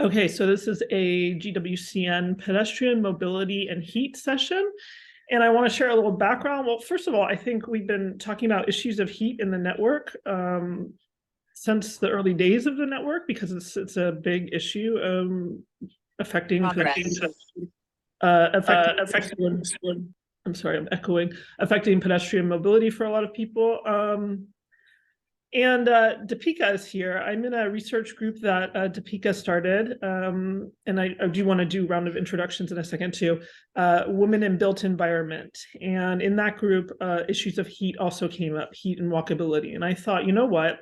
Okay, so this is a GWCN pedestrian mobility and heat session. And I want to share a little background. Well, first of all, I think we've been talking about issues of heat in the network since the early days of the network because it's a big issue affecting I'm sorry, I'm echoing, affecting pedestrian mobility for a lot of people. And Deepika is here. I'm in a research group that Deepika started, and I do want to do a round of introductions in a second too. Women in Built Environment, and in that group, issues of heat also came up, heat and walkability. And I thought, you know what?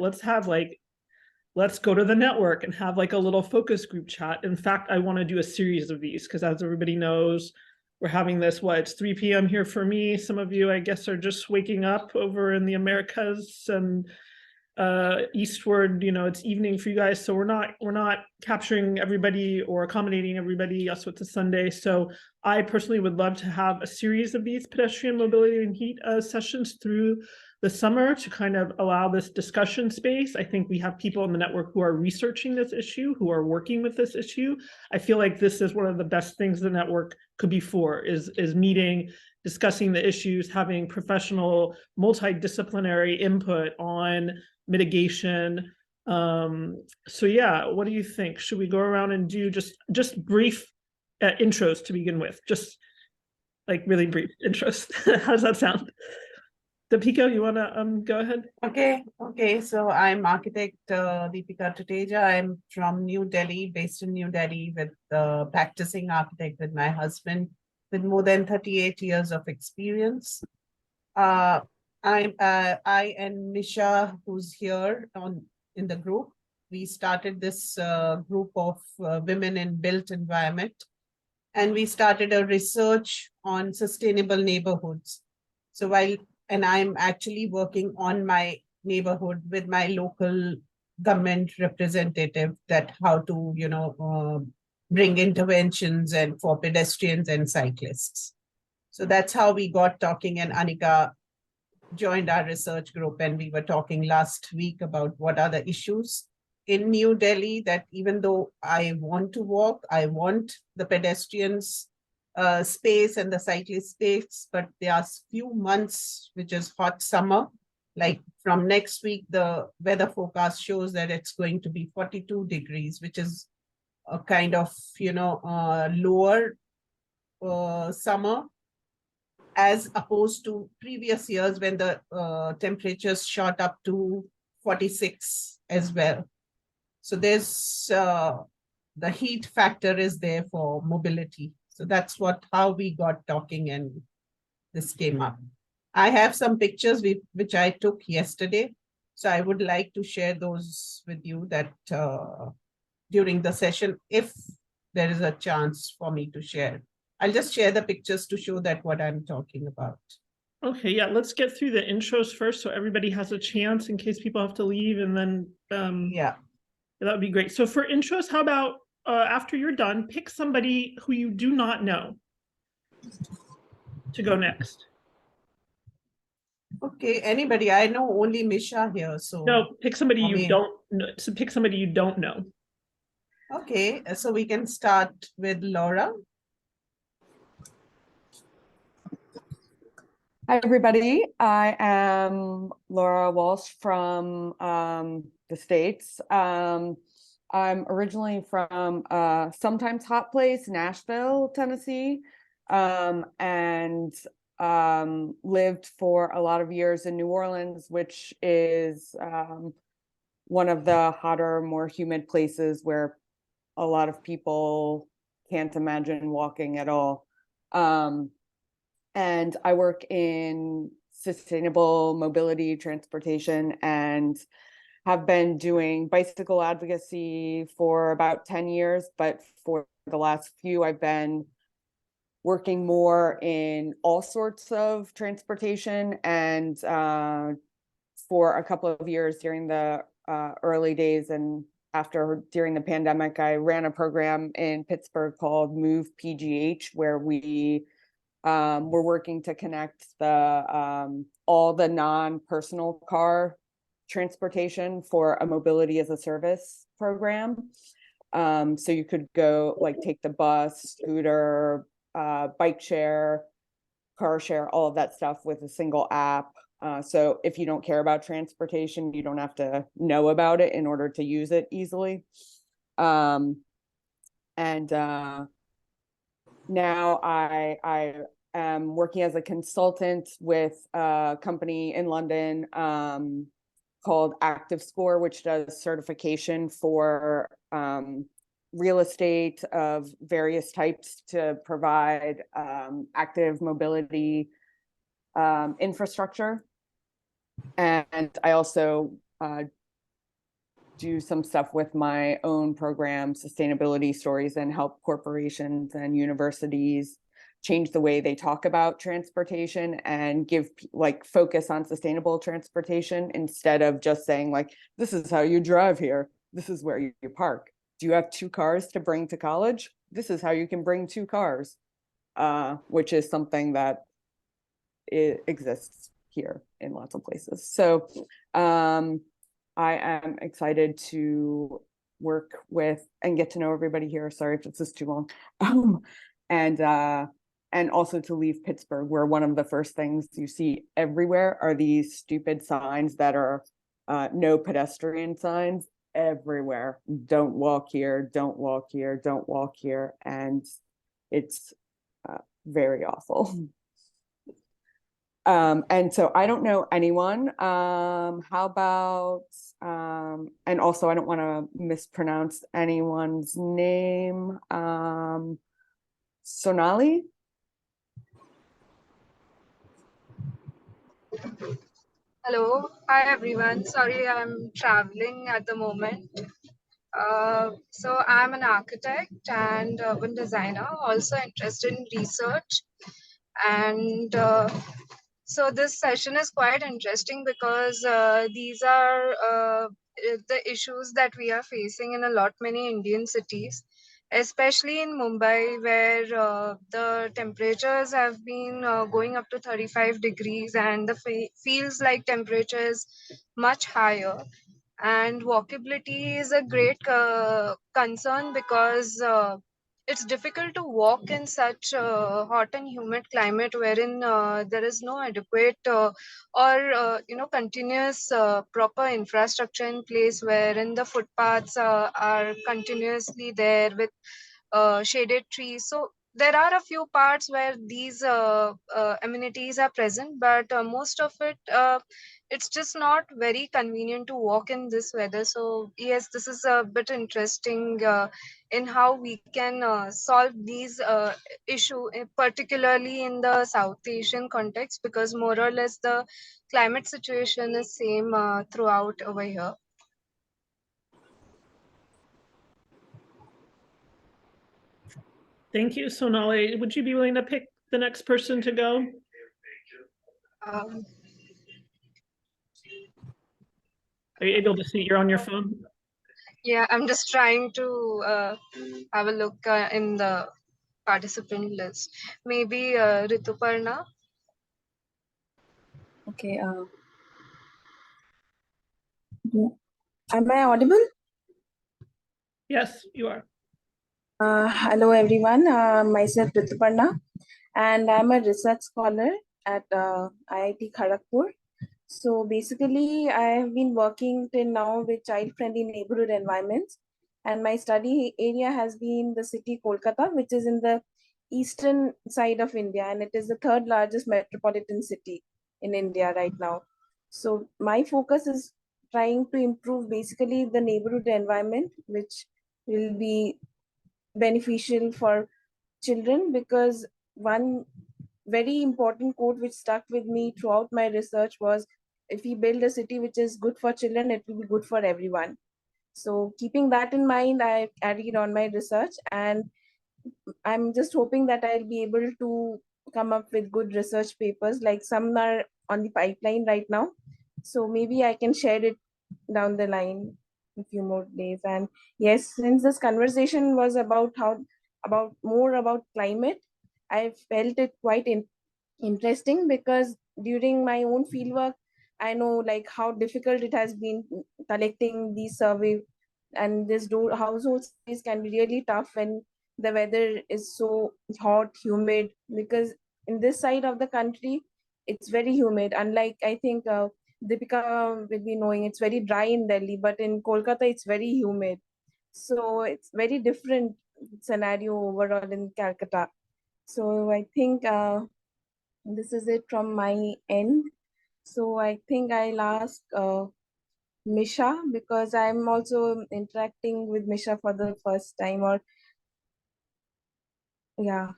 Let's go to the network and have like a little focus group chat. In fact, I want to do a series of these because, as everybody knows, we're having this. It's 3 p.m. here for me. Some of you, I guess, are just waking up over in the Americas and eastward, it's evening for you guys, so we're not capturing everybody or accommodating everybody. Also, it's a Sunday, so I personally would love to have a series of these pedestrian mobility and heat sessions through the summer to kind of allow this discussion space. I think we have people in the network who are researching this issue, who are working with this issue. I feel like this is one of the best things the network could be for, is meeting, discussing the issues, having professional multidisciplinary input on mitigation. So yeah, what do you think? Should we go around and do just brief intros to begin with? Just like really brief intros. How does that sound? Deepika, you want to go ahead? Okay. So I'm architect Deepika Tuteja. I'm from New Delhi, based in New Delhi, with practicing architect with my husband, with more than 38 years of experience. I and Nisha, who's here in the group, we started this group of women in built environment, and we started a research on sustainable neighborhoods. So and I'm actually working on my neighborhood with my local government representative, that how to, bring interventions and for pedestrians and cyclists. So that's how we got talking, and Anika joined our research group, and we were talking last week about what are the issues in New Delhi, that even though I want to walk, I want the pedestrians space and the cyclist space, but there are few months which is hot summer. Like from next week, the weather forecast shows that it's going to be 42 degrees, which is a kind of lower summer, as opposed to previous years when the temperatures shot up to 46 as well. So there's the heat factor is there for mobility. So that's how we got talking, and this came up. I have some pictures which I took yesterday. So I would like to share those with you that during the session, if there is a chance for me to share. I'll just share the pictures to show that what I'm talking about. Okay, yeah, let's get through the intros first so everybody has a chance in case people have to leave, and then yeah, that would be great. So for intros, how about after you're done, pick somebody who you do not know to go next. Okay, anybody. I know only Misha here, so no, pick somebody you don't know. So pick somebody you don't know. Okay, so we can start with Laura. Hi, everybody. I am Laura Walsh from the States. I'm originally from sometimes hot place, Nashville, Tennessee, and lived for a lot of years in New Orleans, which is one of the hotter, more humid places where a lot of people can't imagine walking at all. And I work in sustainable mobility, transportation, and have been doing bicycle advocacy for about 10 years. But for the last few, I've been working more in all sorts of transportation. And for a couple of years during the early days and during the pandemic, I ran a program in Pittsburgh called Move PGH, where we we're working to connect all the non-personal car transportation for a mobility as a service program. So you could go like take the bus, scooter, bike share, car share, all of that stuff with a single app. So if you don't care about transportation, you don't have to know about it in order to use it easily. Now I am working as a consultant with a company in London called Active Score, which does certification for real estate of various types to provide active mobility infrastructure. And I also do some stuff with my own program, Sustainability Stories, and help corporations and universities change the way they talk about transportation and give like focus on sustainable transportation instead of just saying like, this is how you drive here. This is where you park. Do you have 2 cars to bring to college? This is how you can bring 2 cars, which is something that exists here in lots of places. So I am excited to work with and get to know everybody here. Sorry if this is too long. And also to leave Pittsburgh, where one of the first things you see everywhere are these stupid signs that are no pedestrian signs everywhere. Don't walk here, don't walk here, don't walk here. And it's very awful. And so I don't know anyone. How about, and also I don't want to mispronounce anyone's name. Sonali? Hello, hi everyone. Sorry, I'm traveling at the moment. So I'm an architect and urban designer, also interested in research. And so this session is quite interesting because these are the issues that we are facing in a lot many Indian cities, especially in Mumbai, where the temperatures have been going up to 35 degrees and the feels like temperature is much higher. And walkability is a great concern because it's difficult to walk in such hot and humid climate wherein there is no adequate or continuous proper infrastructure in place, wherein the footpaths are continuously there with shaded trees. So there are a few parts where these amenities are present, but most of it it's just not very convenient to walk in this weather. So yes, this is a bit interesting in how we can solve these issue, particularly in the South Asian context, because more or less the climate situation is same throughout over here. Thank you, Sonali. Would you be willing to pick the next person to go? Um, Are you able to see? You're on your phone? yeah, I'm just trying to have a look in the participant list. Maybe Rituparna. Okay. Am I audible? Yes, you are. Hello, everyone. Myself Rituparna, and I'm a research scholar at IIT Kharagpur. So basically, I have been working till now with child-friendly neighborhood environments, and my study area has been the city Kolkata, which is in the eastern side of India, and it is the 3rd largest metropolitan city in India right now. So my focus is trying to improve basically the neighborhood environment, which will be beneficial for children, because one very important quote which stuck with me throughout my research was, if we build a city which is good for children, it will be good for everyone. So keeping that in mind, I carried on my research, and I'm just hoping that I'll be able to come up with good research papers. Like some are on the pipeline right now, so maybe I can share it down the line a few more days. And yes, since this conversation was about more about climate, I felt it quite interesting, because during my own fieldwork, I know like how difficult it has been collecting these survey and this household space can be really tough when the weather is so hot, humid, because in this side of the country, it's very humid. Unlike, I think, Deepika will be knowing, it's very dry in Delhi, but in Kolkata, it's very humid. So it's very different scenario overall in Calcutta. So I think this is it from my end. So I think I'll ask Misha, because I'm also interacting with Misha for the first time, or yeah.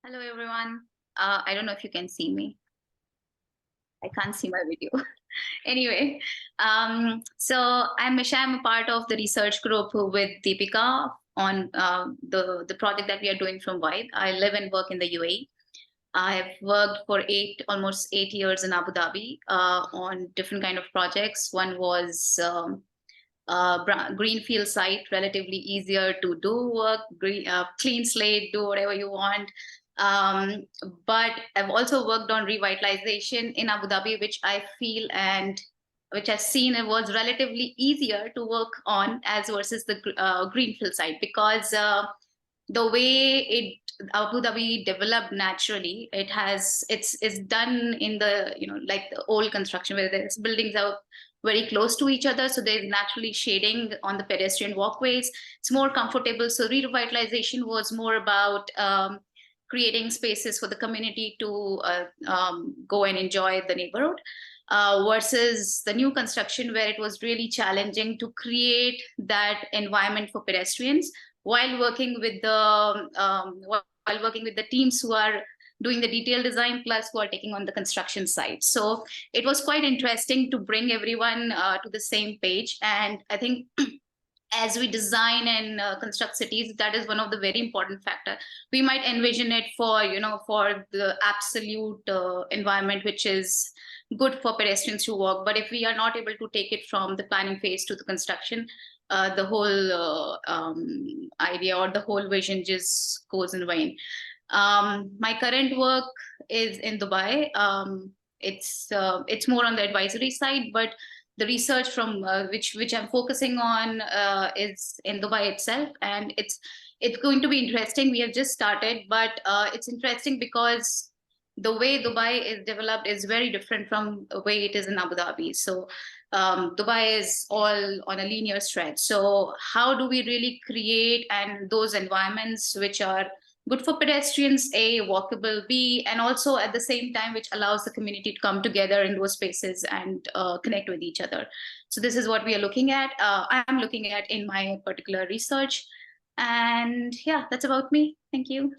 Hello, everyone. I don't know if you can see me. I can't see my video. Anyway, so I'm Misha. I'm a part of the research group with Deepika on the project that we are doing from Vibe. I live and work in the UAE. I have worked for almost 8 years in Abu Dhabi on different kind of projects. One was greenfield site, relatively easier to do work, clean slate, do whatever you want. Um, but I've also worked on revitalization in Abu Dhabi, which I feel and which I've seen it was relatively easier to work on as versus the greenfield site, because the way it Abu Dhabi developed naturally, it's done in the, like the old construction where there's buildings are very close to each other, so there's naturally shading on the pedestrian walkways. It's more comfortable. So revitalization was more about creating spaces for the community to go and enjoy the neighborhood. Versus the new construction, where it was really challenging to create that environment for pedestrians while working with the teams who are doing the detailed design plus who are taking on the construction side. So it was quite interesting to bring everyone to the same page. And I think as we design and construct cities, that is one of the very important factor. We might envision it for the absolute environment which is good for pedestrians to walk, but if we are not able to take it from the planning phase to the construction, the whole idea or the whole vision just goes in vain. My current work is in Dubai. It's more on the advisory side, but the research from which I'm focusing on is in Dubai itself, and it's going to be interesting. We have just started, but it's interesting because the way Dubai is developed is very different from the way it is in Abu Dhabi. So Dubai is all on a linear stretch. So how do we really create and those environments which are good for pedestrians, A, walkable, B, and also at the same time, which allows the community to come together in those spaces and connect with each other. So this is what we are looking at. I'm looking at in my particular research. And yeah, that's about me. Thank you.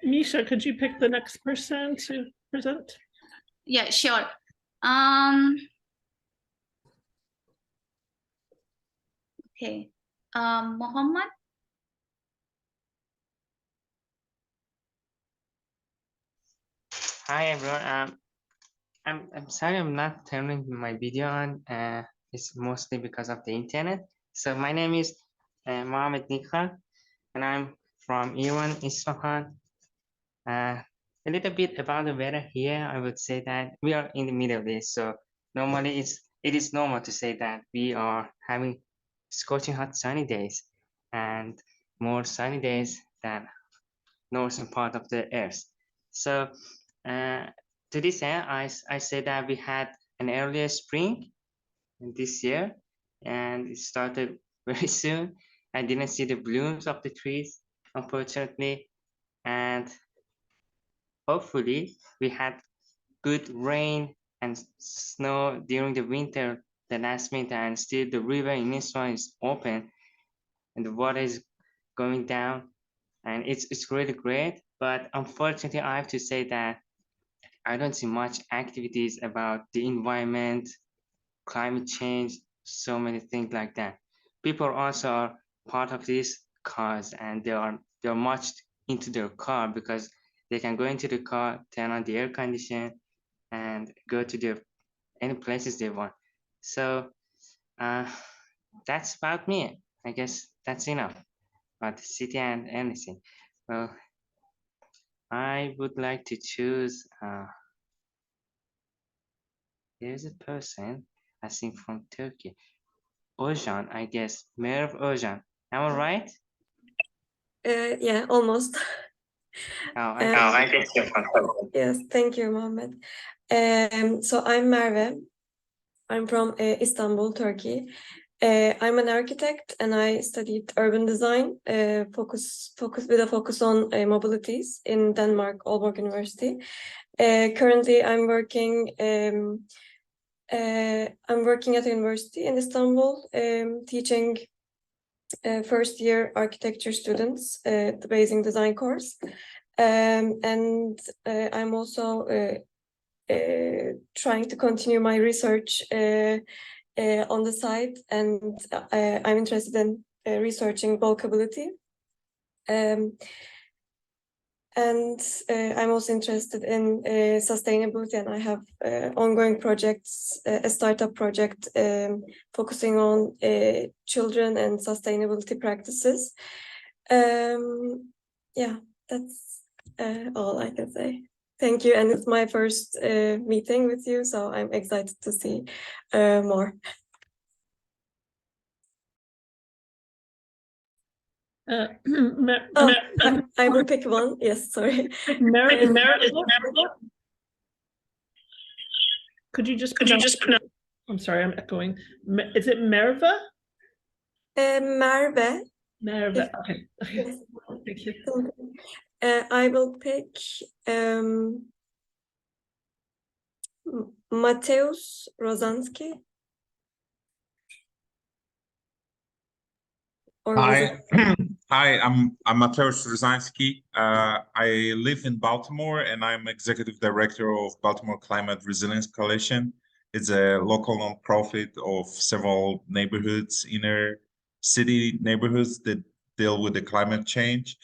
Misha, could you pick the next person to present? Yeah, sure. Okay. Mohammed? Hi everyone. I'm sorry I'm not turning my video on. It's mostly because of the internet. So my name is Mohammed Nikhan, and I'm from Iran, Isfahan. A little bit about the weather here. I would say that we are in the Middle East, so normally it is normal to say that we are having scorching hot sunny days and more sunny days than northern part of the earth. So to this end, I say that we had an earlier spring this year, and it started very soon. I didn't see the blooms of the trees, unfortunately, and hopefully we had good rain and snow during the winter, the last winter, and still the river in Isfahan is open and the water is going down, and it's really great. But unfortunately, I have to say that I don't see much activities about the environment, climate change, so many things like that. People also are part of these cars, and they're much into their car because they can go into the car, turn on the air condition, and go to their any places they want. So that's about me. I guess that's enough about the city and anything. Well, I would like to choose there is a person, I think from Turkey. Ojan, I guess. Merv Ojan. Am I right? Yeah, almost. Oh, I think you're from Turkey. Yes, thank you, Mohammed. So I'm Merve. I'm from Istanbul, Turkey. I'm an architect and I studied urban design, focus with a focus on mobilities in Denmark, Aalborg University. Currently, I'm working at a university in Istanbul, teaching first year architecture students the basic design course. And I'm also trying to continue my research on the side, and I'm interested in researching bulkability. And I'm also interested in sustainability, and I have ongoing projects, a startup project focusing on children and sustainability practices. Yeah, that's all I can say. Thank you, and it's my first meeting with you, so I'm excited to see more. I will pick one. Yes, sorry. Could you just pronounce? I'm sorry, I'm echoing. Is it Merva? Merve. Merva. Okay. Yes. Thank you. I will pick Mateusz Rozansky. Hi, hi. I'm Mateusz Rozansky. I live in Baltimore, and I'm executive director of Baltimore Climate Resilience Coalition. It's a local nonprofit of several neighborhoods, inner city neighborhoods that deal with the climate change.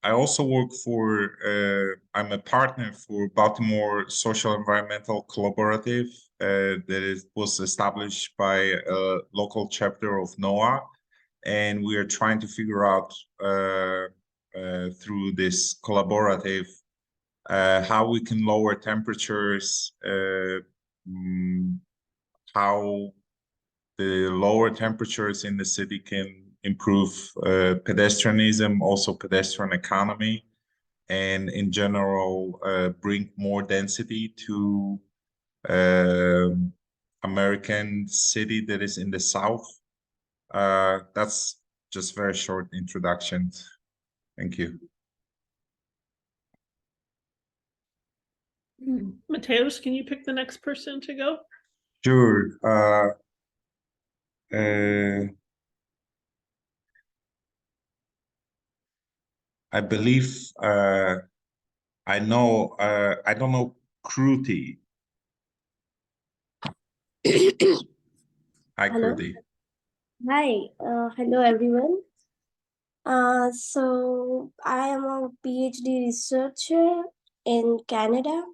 I also work for. I'm a partner for Baltimore Social Environmental Collaborative that was established by a local chapter of NOAA. And we are trying to figure out through this collaborative how we can lower temperatures, how the lower temperatures in the city can improve pedestrianism, also pedestrian economy, and in general bring more density to American city that is in the South. That's just very short introduction. Thank you. Mateus, can you pick the next person to go? Sure. I believe I know. I don't know Kruti. Hi, Hello. Kruti. Hi, hello everyone. So I am a PhD researcher in Canada,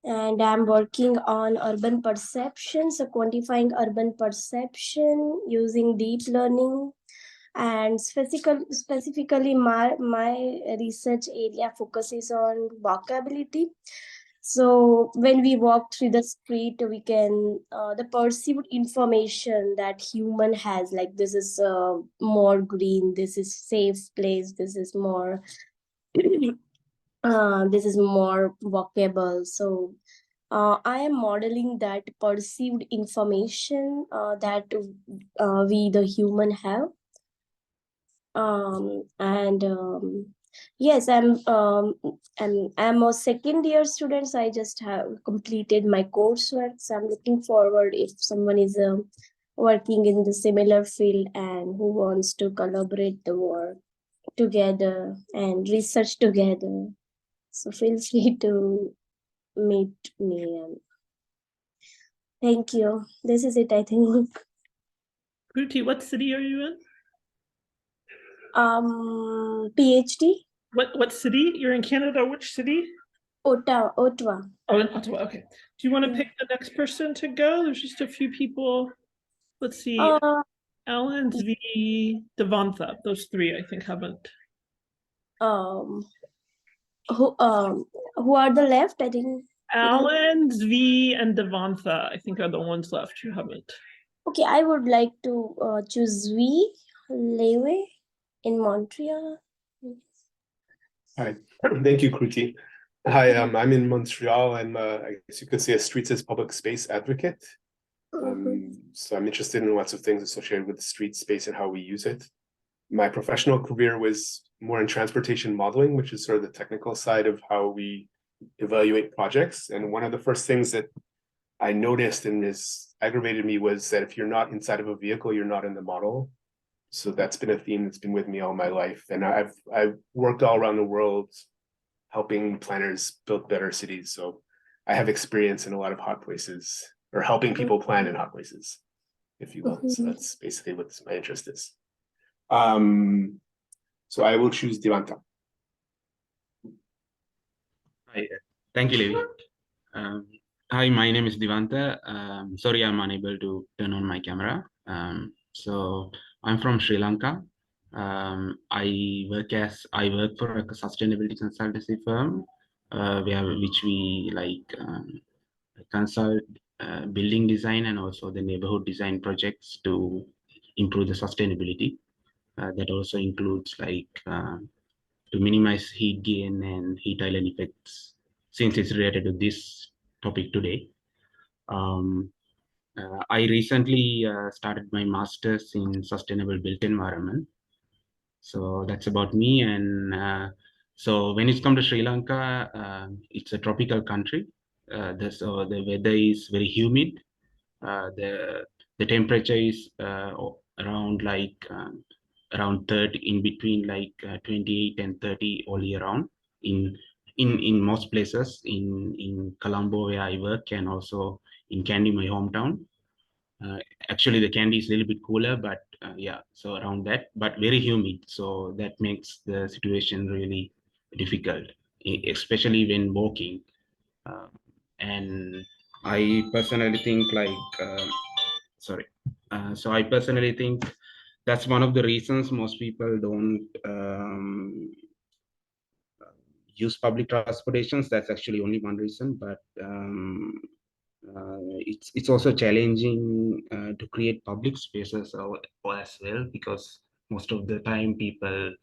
and I'm working on urban perception, so quantifying urban perception using deep learning, and specifically my research area focuses on walkability. So when we walk through the street, we can the perceived information that human has, like this is more green, this is safe place, this is more this is more walkable. So I am modeling that perceived information that we the human have. Yes, I'm a second year student, so I just have completed my coursework. So I'm looking forward if someone is working in the similar field and who wants to collaborate the work together and research together. So feel free to meet me. Thank you. This is it, I think. Kruti, what city are you in? PhD. What city? You're in Canada. Which city? Ottawa. Oh, in Ottawa. Okay. Do you want to pick the next person to go? There's just a few people. Let's see. Alan, Zvi, Devantha. Those three, I think, haven't. Who are the left? I think. Alan, Zvi, and Devantha, I think, are the ones left who haven't. Okay, I would like to choose Zvi Lewe in Montreal. Hi, thank you, Kruti. Hi, I'm in Montreal. I'm, I guess you could say, a streets as public space advocate. So I'm interested in lots of things associated with the street space and how we use it. My professional career was more in transportation modeling, which is sort of the technical side of how we evaluate projects. And one of the first things that I noticed and this aggravated me was that if you're not inside of a vehicle, you're not in the model. So that's been a theme that's been with me all my life. And I've worked all around the world helping planners build better cities. So I have experience in a lot of hot places, or helping people plan in hot places, if you will. So that's basically what my interest is. So I will choose Devanta. Hi, thank you, Levi. Hi, my name is Devanta. Sorry, I'm unable to turn on my camera. So I'm from Sri Lanka. I work for a sustainability consultancy firm, which we consult building design and also the neighborhood design projects to improve the sustainability. That also includes to minimize heat gain and heat island effects, since it's related to this topic today. I recently started my master's in sustainable built environment. So that's about me. And so when it comes to Sri Lanka, it's a tropical country. So the weather is very humid. The temperature is around around 30, in between 28 and 30 all year round in most places in Colombo where I work, and also in Kandy, my hometown. Actually the Kandy is a little bit cooler, but yeah, so around that, but very humid, so that makes the situation really difficult, especially when walking. And I personally think so I personally think that's one of the reasons most people don't use public transportations. That's actually only one reason, but it's also challenging to create public spaces as well, because most of the time people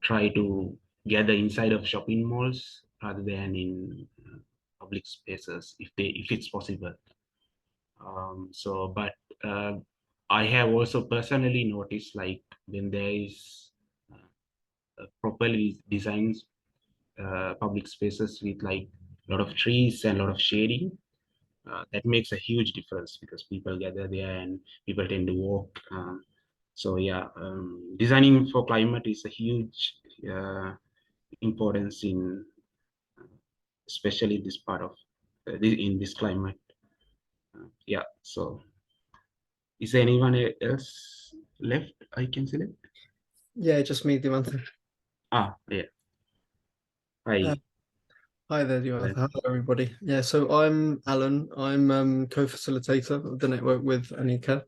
try to gather inside of shopping malls rather than in public spaces if it's possible. But I have also personally noticed, when there is properly designed public spaces with a lot of trees and a lot of shading, that makes a huge difference, because people gather there and people tend to walk. So yeah, designing for climate is a huge importance in especially this part of in this climate. Yeah, so is there anyone else left I can select? Yeah, just me, Devanta. Yeah. Hi. Hi there, Devanta. Hello, everybody. Yeah, so I'm Alan. I'm co-facilitator of the network with Anika.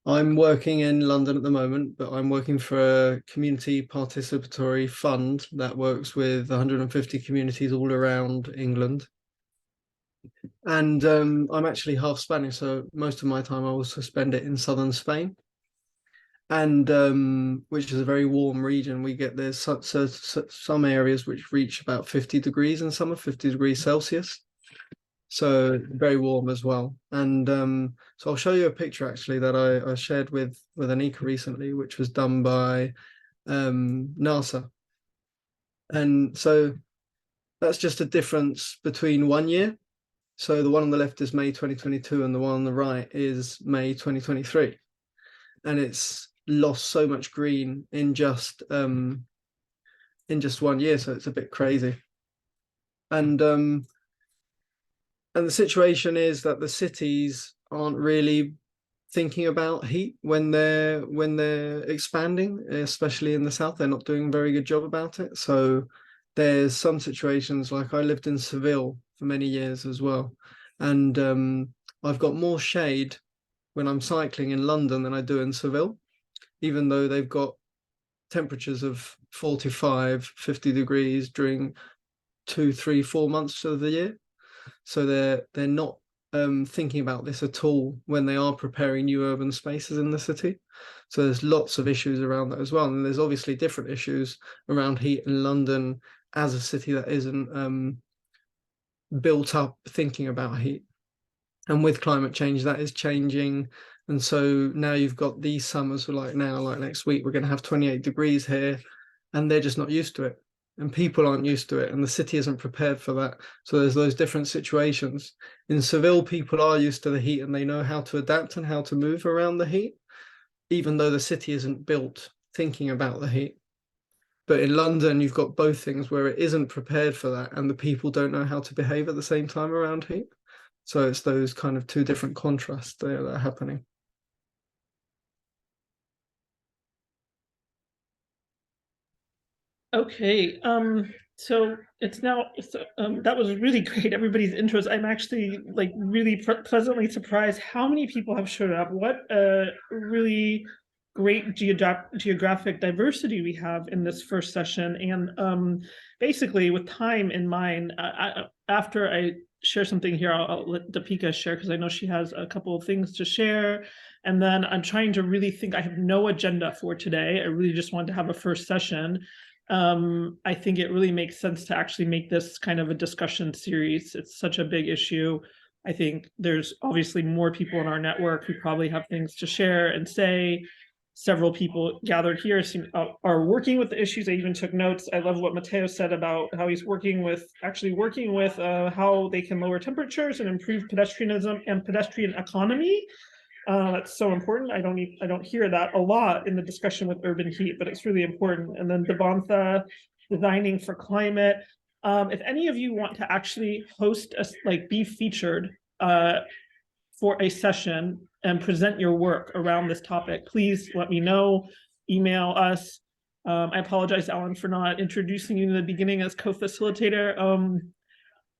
I'm working in London at the moment, but I'm working for a community participatory fund that works with 150 communities all around England. And I'm actually half Spanish, so most of my time I also spend it in southern Spain. And which is a very warm region. We get there's some areas which reach about 50 degrees in summer, 50 degrees Celsius. So very warm as well. And so I'll show you a picture actually that I shared with Anika recently, which was done by NASA. And so that's just a difference between 1 year. So the one on the left is May 2022 and the one on the right is May 2023. And it's lost so much green in just 1 year, so it's a bit crazy. And the situation is that the cities aren't really thinking about heat when they're expanding, especially in the south. They're not doing a very good job about it. So there's some situations, like I lived in Seville for many years as well, and I've got more shade when I'm cycling in London than I do in Seville, even though they've got temperatures of 45, 50 degrees during 2, 3, 4 months of the year. So they're not thinking about this at all when they are preparing new urban spaces in the city. So there's lots of issues around that as well. And there's obviously different issues around heat in London as a city that isn't built up thinking about heat. And with climate change, that is changing. And so now you've got these summers, like next week, we're going to have 28 degrees here, and they're just not used to it. And people aren't used to it, and the city isn't prepared for that. So there's those different situations. In Seville, people are used to the heat and they know how to adapt and how to move around the heat, even though the city isn't built thinking about the heat. But in London, you've got both things where it isn't prepared for that, and the people don't know how to behave at the same time around heat. So it's those kind of two different contrasts there that are happening. Okay, so it's now, that was really great, everybody's intros. I'm actually like really pleasantly surprised how many people have showed up. What a really great geographic diversity we have in this first session. And basically with time in mind, after I share something here, I'll let Deepika share because I know she has a couple of things to share. And then I'm trying to really think, I have no agenda for today. I really just wanted to have a first session. I think it really makes sense to actually make this kind of a discussion series. It's such a big issue. I think there's obviously more people in our network who probably have things to share and say. Several people gathered here are working with the issues. I even took notes. I love what Matteo said about how he's working with how they can lower temperatures and improve pedestrianism and pedestrian economy. That's so important. I don't hear that a lot in the discussion with urban heat, but it's really important. And then Devantha, designing for climate. If any of you want to actually host be featured for a session and present your work around this topic, please let me know. Email us. I apologize, Alan, for not introducing you in the beginning as co-facilitator.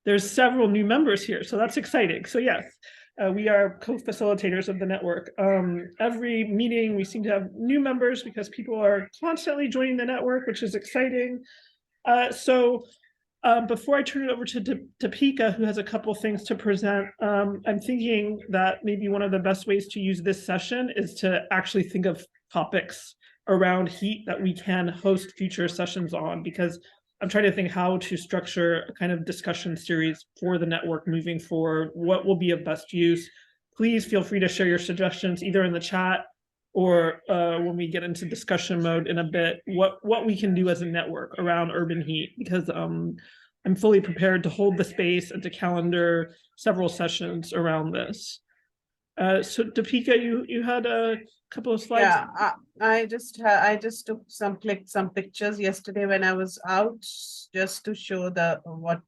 There's several new members here, so that's exciting. So yes. We are co-facilitators of the network. Every meeting, we seem to have new members because people are constantly joining the network, which is exciting. So before I turn it over to Deepika, who has a couple things to present, I'm thinking that maybe one of the best ways to use this session is to actually think of topics around heat that we can host future sessions on, because I'm trying to think how to structure a kind of discussion series for the network moving forward. What will be of best use? Please feel free to share your suggestions either in the chat or when we get into discussion mode in a bit, what we can do as a network around urban heat, because I'm fully prepared to hold the space and to calendar several sessions around this. So Deepika, you had a couple of slides. Yeah, I just clicked some pictures yesterday when I was out, just to show what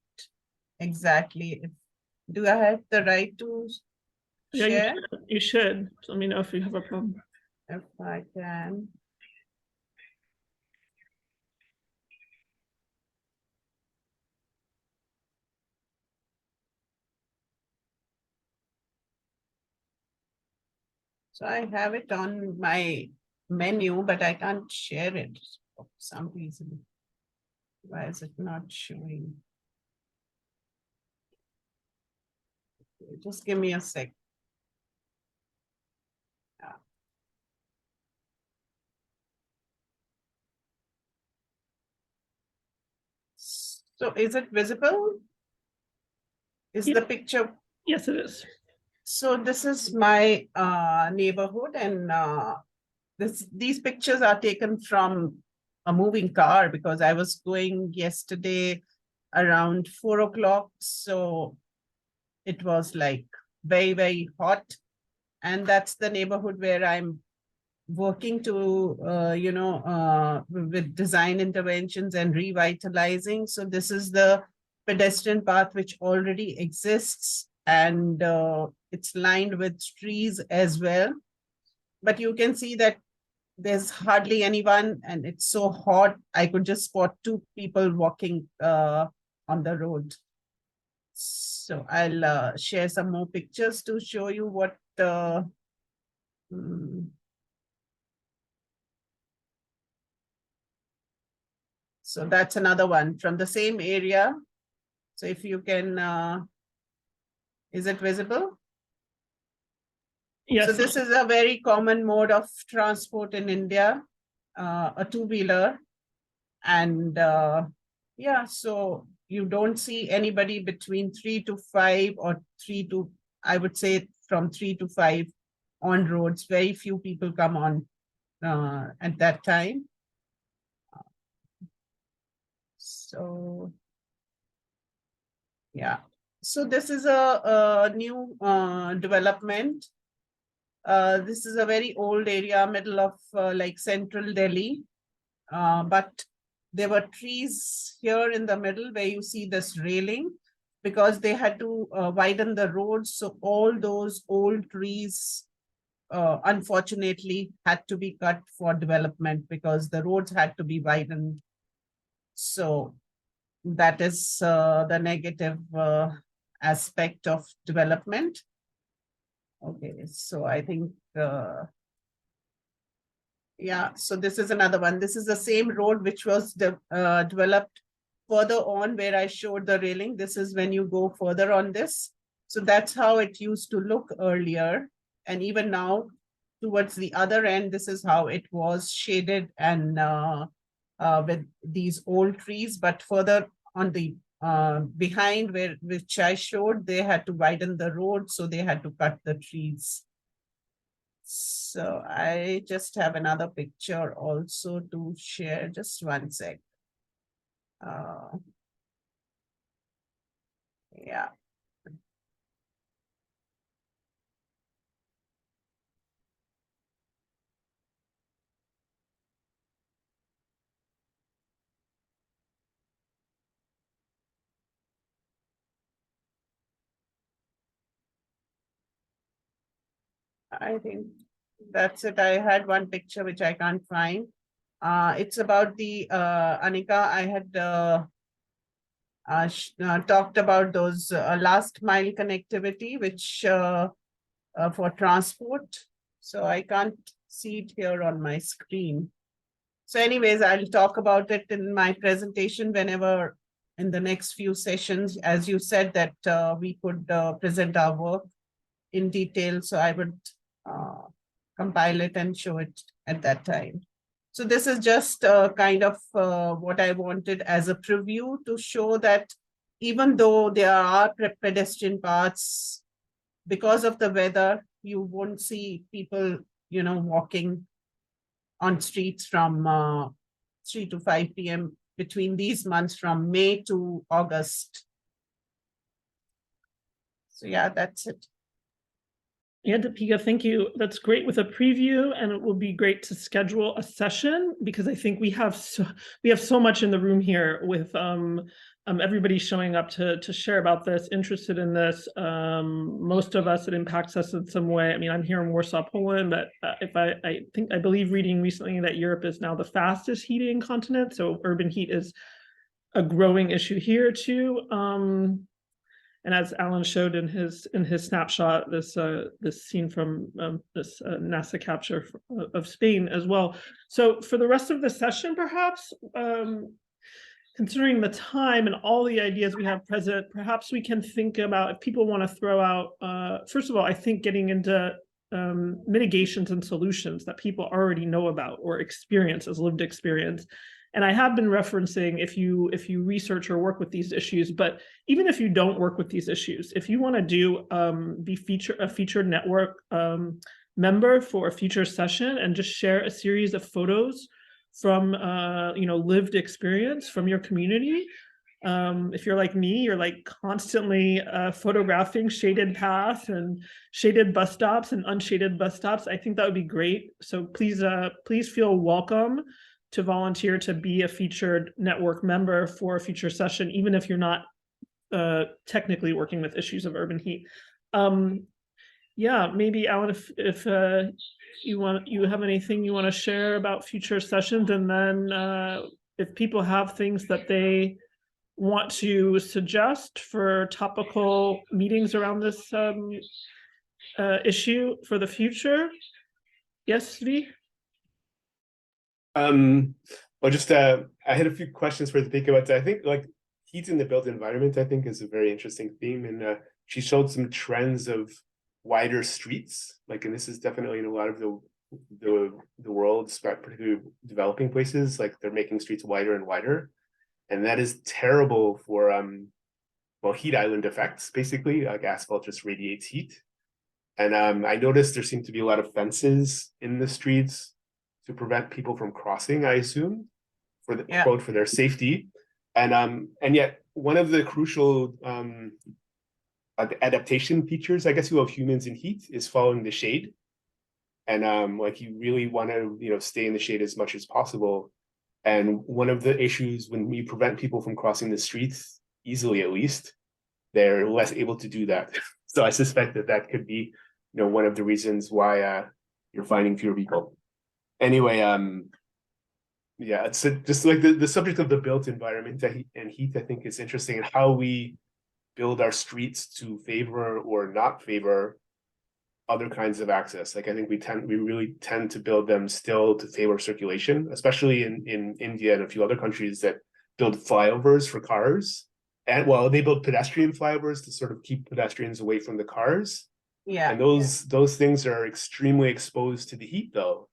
exactly. Do I have the right to share? Yeah, you should. Let me know if you have a problem. If I can. So I have it on my menu, but I can't share it for some reason. Why is it not showing? Just give me a sec. Yeah. So is it visible? Is the picture? Yes, it is. So this is my neighborhood, and these pictures are taken from a moving car because I was going yesterday around 4 o'clock. So it was like very, very hot. And that's the neighborhood where I'm working to, with design interventions and revitalizing. So this is the pedestrian path which already exists, and it's lined with trees as well. But you can see that there's hardly anyone, and it's so hot. I could just spot 2 people walking on the road. So I'll share some more pictures to show you what so that's another one from the same area. So if you can Is it visible? Yes. So this is a very common mode of transport in India, a two-wheeler. And yeah, so you don't see anybody between 3 to 5 or 3 to, I would say from 3 to 5 on roads. Very few people come on at that time. So yeah, so this is a new development. This is a very old area, middle of like central Delhi. But there were trees here in the middle where you see this railing because they had to widen the roads. So all those old trees, unfortunately, had to be cut for development because the roads had to be widened. So that is the negative aspect of development. Okay, so I think yeah, so this is another one. This is the same road which was developed further on where I showed the railing. This is when you go further on this. So that's how it used to look earlier. And even now, towards the other end, this is how it was shaded and with these old trees. But further on the behind which I showed, they had to widen the road, so they had to cut the trees. So I just have another picture also to share. Just one sec. Yeah. I think that's it. I had one picture which I can't find. It's about the Anika. I had talked about those last mile connectivity, which for transport. So I can't see it here on my screen. So anyways, I'll talk about it in my presentation whenever in the next few sessions, as you said that we could present our work in detail. So I would compile it and show it at that time. So this is just kind of what I wanted as a preview to show that even though there are pedestrian paths, because of the weather, you won't see people, you know, walking on streets from 3 to 5 p.m. between these months from May to August. So yeah, that's it. Yeah, Deepika, thank you. That's great with a preview, and it will be great to schedule a session because I think we have so much in the room here with everybody showing up to share about this, interested in this. Most of us, it impacts us in some way. I mean, I'm here in Warsaw, Poland, but I believe reading recently that Europe is now the fastest heating continent, so urban heat is a growing issue here too. And as Alan showed in his snapshot, this scene from this NASA capture of Spain as well. So for the rest of the session, perhaps, considering the time and all the ideas we have present, perhaps we can think about if people want to throw out, first of all, I think getting into mitigations and solutions that people already know about or experience as lived experience. And I have been referencing if you research or work with these issues, but even if you don't work with these issues, if you want to do be a featured network member for a future session and just share a series of photos from lived experience from your community. If you're like me, you're like constantly photographing shaded paths and shaded bus stops and unshaded bus stops. I think that would be great. So please feel welcome to volunteer to be a featured network member for a future session, even if you're not technically working with issues of urban heat. Yeah, maybe Alan, if you have anything you want to share about future sessions, and then if people have things that they want to suggest for topical meetings around this issue for the future. Yes, Sri? Well, just I had a few questions for Deepika, but I think like heat in the built environment, I think, is a very interesting theme, and she showed some trends of wider streets, like, and this is definitely in a lot of the world, particularly developing places, like they're making streets wider and wider, and that is terrible for well, heat island effects, basically, like asphalt just radiates heat. And I noticed there seemed to be a lot of fences in the streets to prevent people from crossing, I assume, for the quote, for their safety. And yet one of the crucial adaptation features, I guess, of humans in heat is following the shade. And like, you really want to, you know, stay in the shade as much as possible. And one of the issues when we prevent people from crossing the streets, easily at least, they're less able to do that. So I suspect that that could be, you know, one of the reasons why you're finding fewer people. Anyway, yeah, it's just like the subject of the built environment and heat, I think, is interesting, and how we build our streets to favor or not favor other kinds of access. Like, I think we really tend to build them still to favor circulation, especially in India and a few other countries that build flyovers for cars. And well, they build pedestrian flyovers to sort of keep pedestrians away from the cars. Yeah. And those things are extremely exposed to the heat, though.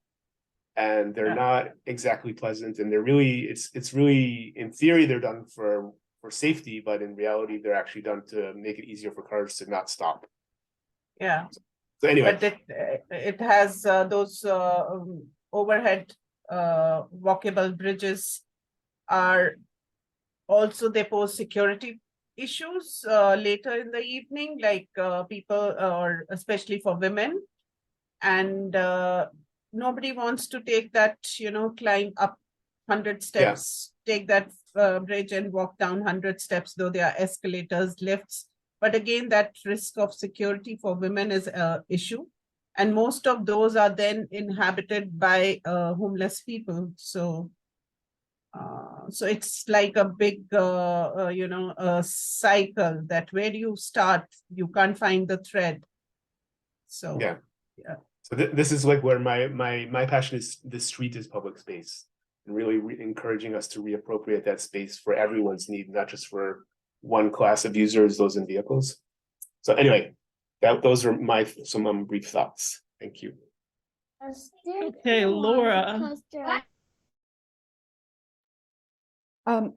And they're not exactly pleasant. And they're really, it's really, in theory, they're done for safety, but in reality, they're actually done to make it easier for cars to not stop. Yeah. So anyway. But it has those overhead walkable bridges are also, they pose security issues later in the evening, like people, or especially for women. And nobody wants to take that, you know, climb up 100 steps, take that bridge and walk down 100 steps, though there are escalators, lifts. But again, that risk of security for women is an issue. And most of those are then inhabited by homeless people. So it's like a big, you know, a cycle that where do you start? You can't find the thread. So yeah. So this is like where my passion is. The street is public space, and really encouraging us to reappropriate that space for everyone's need, not just for one class of users, those in vehicles. So anyway, those are some brief thoughts. Thank you. Okay, Laura.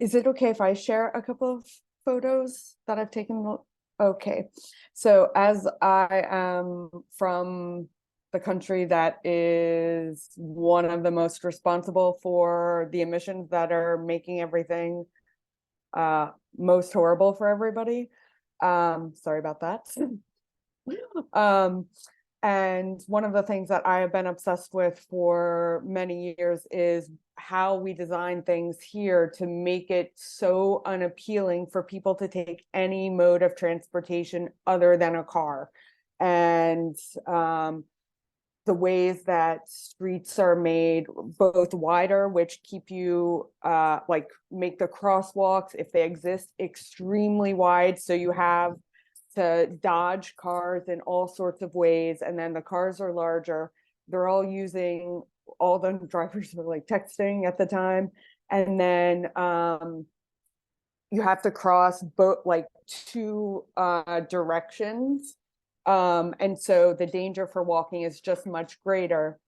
Is it okay if I share a couple of photos that I've taken? Okay, so as I am from the country that is one of the most responsible for the emissions that are making everything most horrible for everybody. Sorry about that. And one of the things that I have been obsessed with for many years is how we design things here to make it so unappealing for people to take any mode of transportation other than a car. And the ways that streets are made both wider, which keep you like make the crosswalks, if they exist, extremely wide, so you have to dodge cars in all sorts of ways. And then the cars are larger. They're all using, all the drivers are like texting at the time. And then you have to cross both like two directions. And so the danger for walking is just much greater.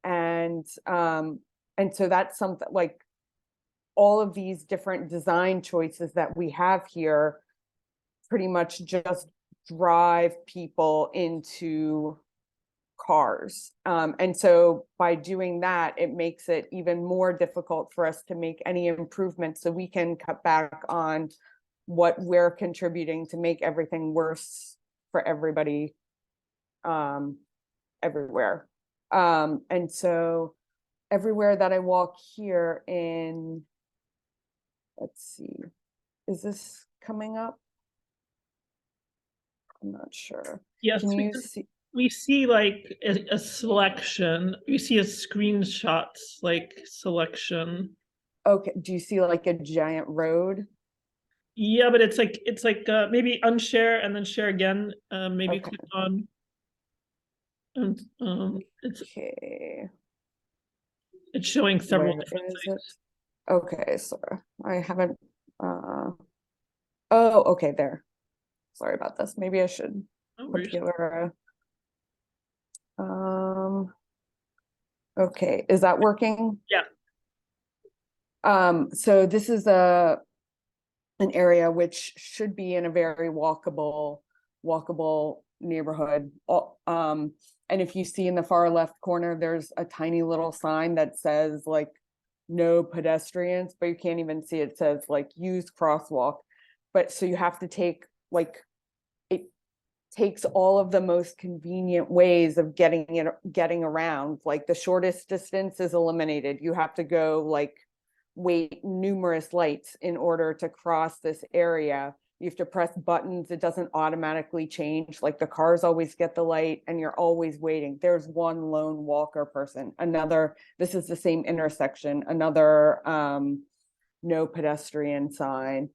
And so that's something like all of these different design choices that we have here pretty much just drive people into cars. And so by doing that, it makes it even more difficult for us to make any improvements, so we can cut back on what we're contributing to make everything worse for everybody everywhere. And so everywhere that I walk here in, let's see, is this coming up? I'm not sure. Yes, can you see? We see like a selection. We see a screenshots like selection. Okay, do you see like a giant road? Yeah, but it's like maybe unshare and then share again. Maybe click on. And it's okay. It's showing several Where different is things. it? Okay, sorry, I haven't. Oh, okay, there. Sorry about this. Maybe I should No put worries. together okay, is that working? Yeah. So this is an area which should be in a very walkable neighborhood. And if you see in the far left corner, there's a tiny little sign that says like no pedestrians, but you can't even see it. It says like use crosswalk. But so you have to take like, it takes all of the most convenient ways of getting around. Like the shortest distance is eliminated. You have to go like wait numerous lights in order to cross this area. You have to press buttons. It doesn't automatically change. Like the cars always get the light and you're always waiting. There's one lone walker person. Another, this is the same intersection, another no pedestrian sign.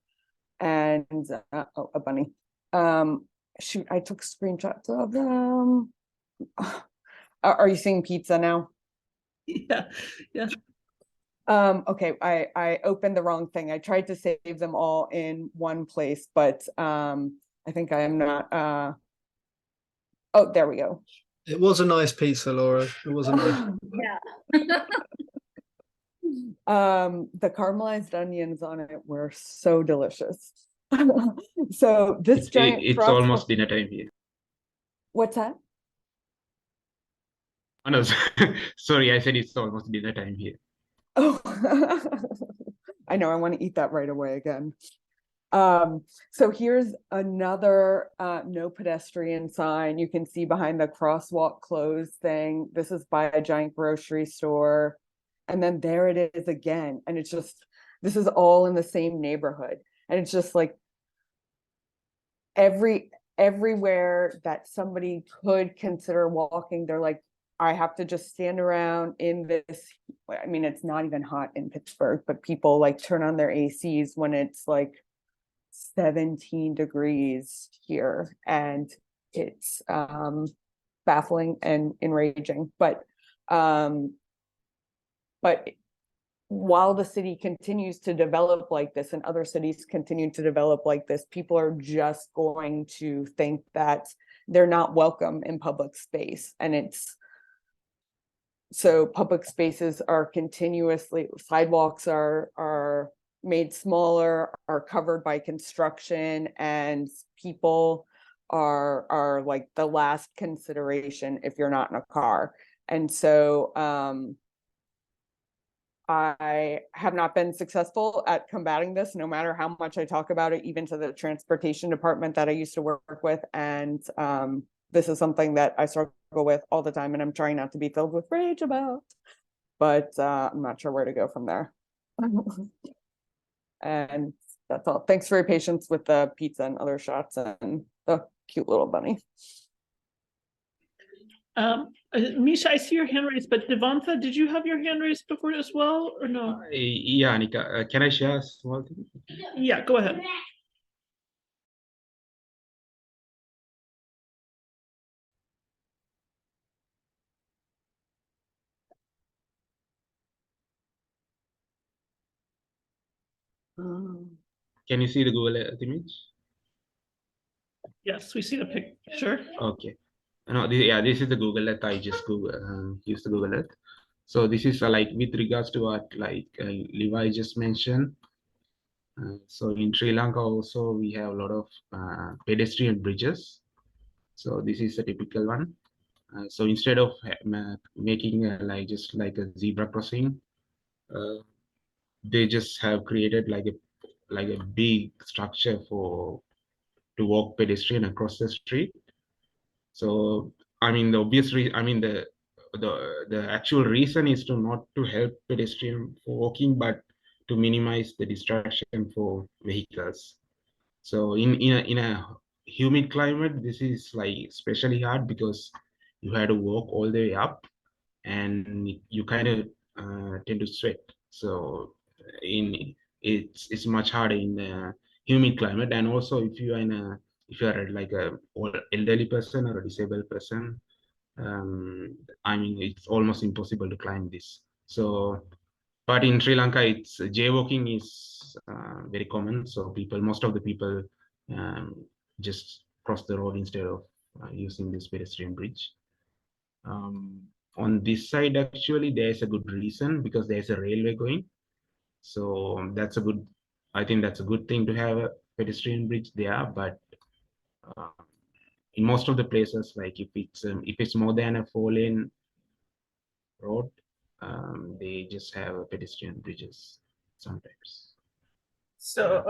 And oh, a bunny. Shoot, I took screenshots of them. Are you seeing pizza now? Yeah, yeah. Okay, I opened the wrong thing. I tried to save them all in one place, but I think I am not oh, there we go. It was a nice pizza, Laura. It was a nice. Yeah. The caramelized onions on it were so delicious. So this giant It's almost dinner time here. What's that? Oh, no, sorry, I said it's almost dinner time here. Oh, I know, I want to eat that right away again. So here's another no pedestrian sign. You can see behind the crosswalk closed thing. This is by a giant grocery store. And then there it is again. And it's just, this is all in the same neighborhood. And it's just like everywhere that somebody could consider walking, they're like, I have to just stand around in this. I mean, it's not even hot in Pittsburgh, but people like turn on their ACs when it's like 17 degrees here, and it's baffling and enraging. But while the city continues to develop like this and other cities continue to develop like this, people are just going to think that they're not welcome in public space. And it's so public spaces are continuously, sidewalks are made smaller, are covered by construction, and people are like the last consideration if you're not in a car. And so I have not been successful at combating this, no matter how much I talk about it, even to the transportation department that I used to work with. And this is something that I struggle with all the time, and I'm trying not to be filled with rage about, but I'm not sure where to go from there. And that's all. Thanks for your patience with the pizza and other shots and the cute little bunny. Misha, I see your hand raised, but Devantha, did you have your hand raised before as well, or no? Yeah, Anika, can I share a small thing? Yeah, go ahead. Can you see the Google Earth image? Yes, we see the picture. Okay. No, this is the Google Earth. I just use the Google Earth. So this is like with regards to what like Levi just mentioned. So in Sri Lanka also we have a lot of pedestrian bridges. So this is a typical one. So instead of making like just like a zebra crossing, they just have created like a big structure to walk pedestrian across the street. So I mean the the actual reason is to not to help pedestrian for walking, but to minimize the distraction for vehicles. So in a humid climate, this is like especially hard because you had to walk all the way up, and you kind of tend to sweat. So it's much harder in a humid climate, and also if you are like a elderly person or a disabled person, I mean it's almost impossible to climb this. So, but in Sri Lanka, jaywalking is very common. So most of the people just cross the road instead of using this pedestrian bridge. On this side, actually, there's a good reason because there's a railway going. So that's a good, I think that's a good thing to have a pedestrian bridge there. But in most of the places, like if it's more than a 4-lane road, they just have pedestrian bridges sometimes. So,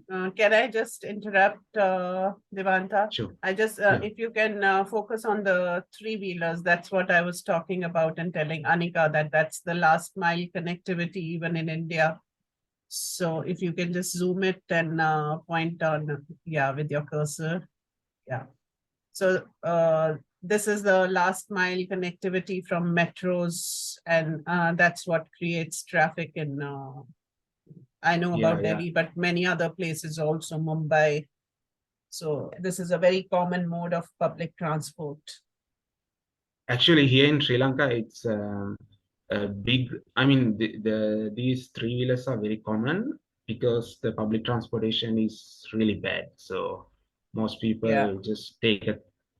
can I just interrupt, Devanta? Sure. I just, Yeah. if you can focus on the three-wheelers, that's what I was talking about and telling Anika that that's the last mile connectivity even in India. So if you can just zoom it and point on, yeah, with your cursor. Yeah. So this is the last mile connectivity from metros, and that's what creates traffic in I know about Delhi, but many other places also, Mumbai. So this is a very common mode of public transport. Actually, here in Sri Lanka, it's a big, I mean, these three-wheelers are very common because the public transportation is really bad. So most people just take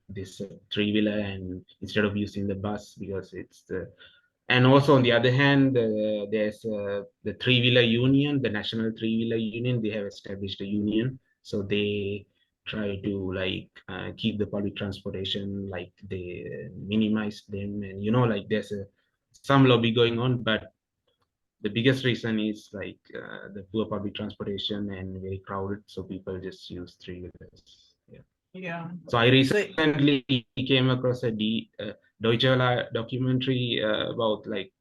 this three-wheeler and instead of using the bus because it's the, and also on the other hand, there's the three-wheeler union, the National Three-Wheeler Union, they have established a union. So they try to like keep the public transportation, like they minimize them. And, you know, like there's some lobby going on, but the biggest reason is like the poor public transportation and very crowded. So people just use three-wheelers. Yeah. Yeah. So I recently came across a Deutsche Welle documentary about like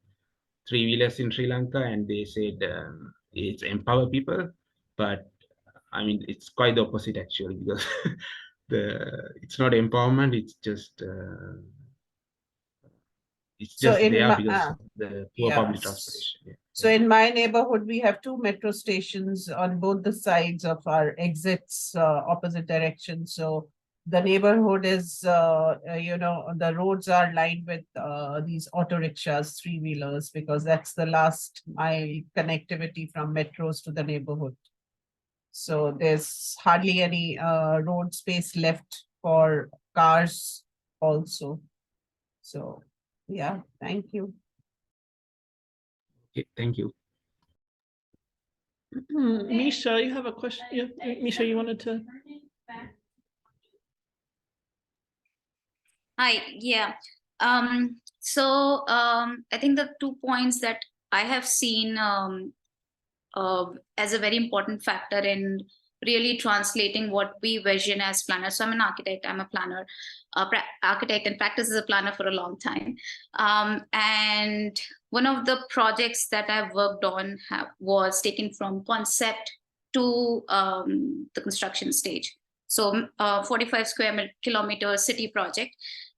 three-wheelers in Sri Lanka, and they said it's empower people, but I mean it's quite the opposite actually because it's not empowerment, it's just there because of the poor public transportation. Yeah. So in my neighborhood, we have 2 metro stations on both the sides of our exits, opposite directions. So the neighborhood is, you know, the roads are lined with these auto rickshaws, three-wheelers, because that's the last mile connectivity from metros to the neighborhood. So there's hardly any road space left for cars also. So, yeah, thank you. Okay, thank you. Misha, you have a question? Yeah, Misha, you wanted to? Hi, yeah. I think the 2 points that I have seen as a very important factor in really translating what we vision as planners. So I'm an architect, I'm a planner, architect and practice as a planner for a long time. And one of the projects that I've worked on was taken from concept to the construction stage. So 45 square kilometer city project.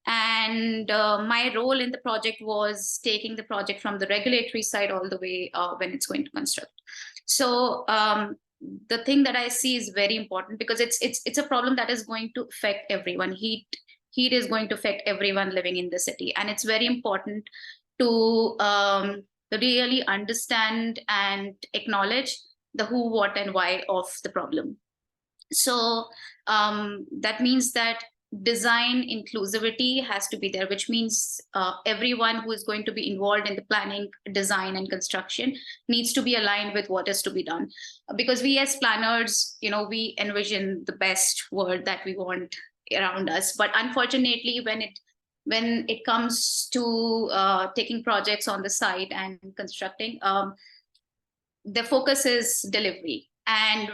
And my role in the project was taking the project from the regulatory side all the way when it's going to construct. So the thing that I see is very important because it's a problem that is going to affect everyone. Heat is going to affect everyone living in the city, and it's very important to really understand and acknowledge the who, what, and why of the problem. So that means that design inclusivity has to be there, which means everyone who is going to be involved in the planning, design, and construction needs to be aligned with what is to be done. Because we as planners, you know, we envision the best world that we want around us. But unfortunately, when it comes to taking projects on the site and constructing, the focus is delivery. And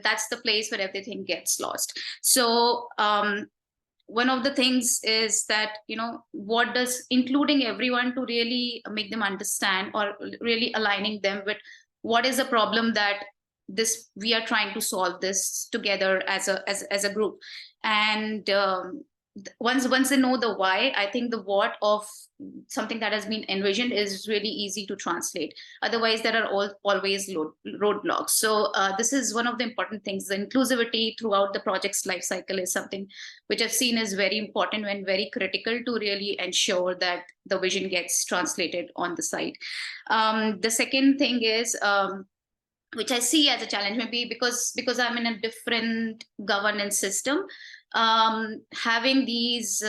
that's the place where everything gets lost. So one of the things is that, you know, what does including everyone to really make them understand or really aligning them with what is the problem that we are trying to solve this together as a group. And once they know the why, I think the what of something that has been envisioned is really easy to translate. Otherwise, there are always roadblocks. So this is one of the important things. The inclusivity throughout the project's life cycle is something which I've seen is very important and very critical to really ensure that the vision gets translated on the site. The second thing is which I see as a challenge, maybe because I'm in a different governance system, having these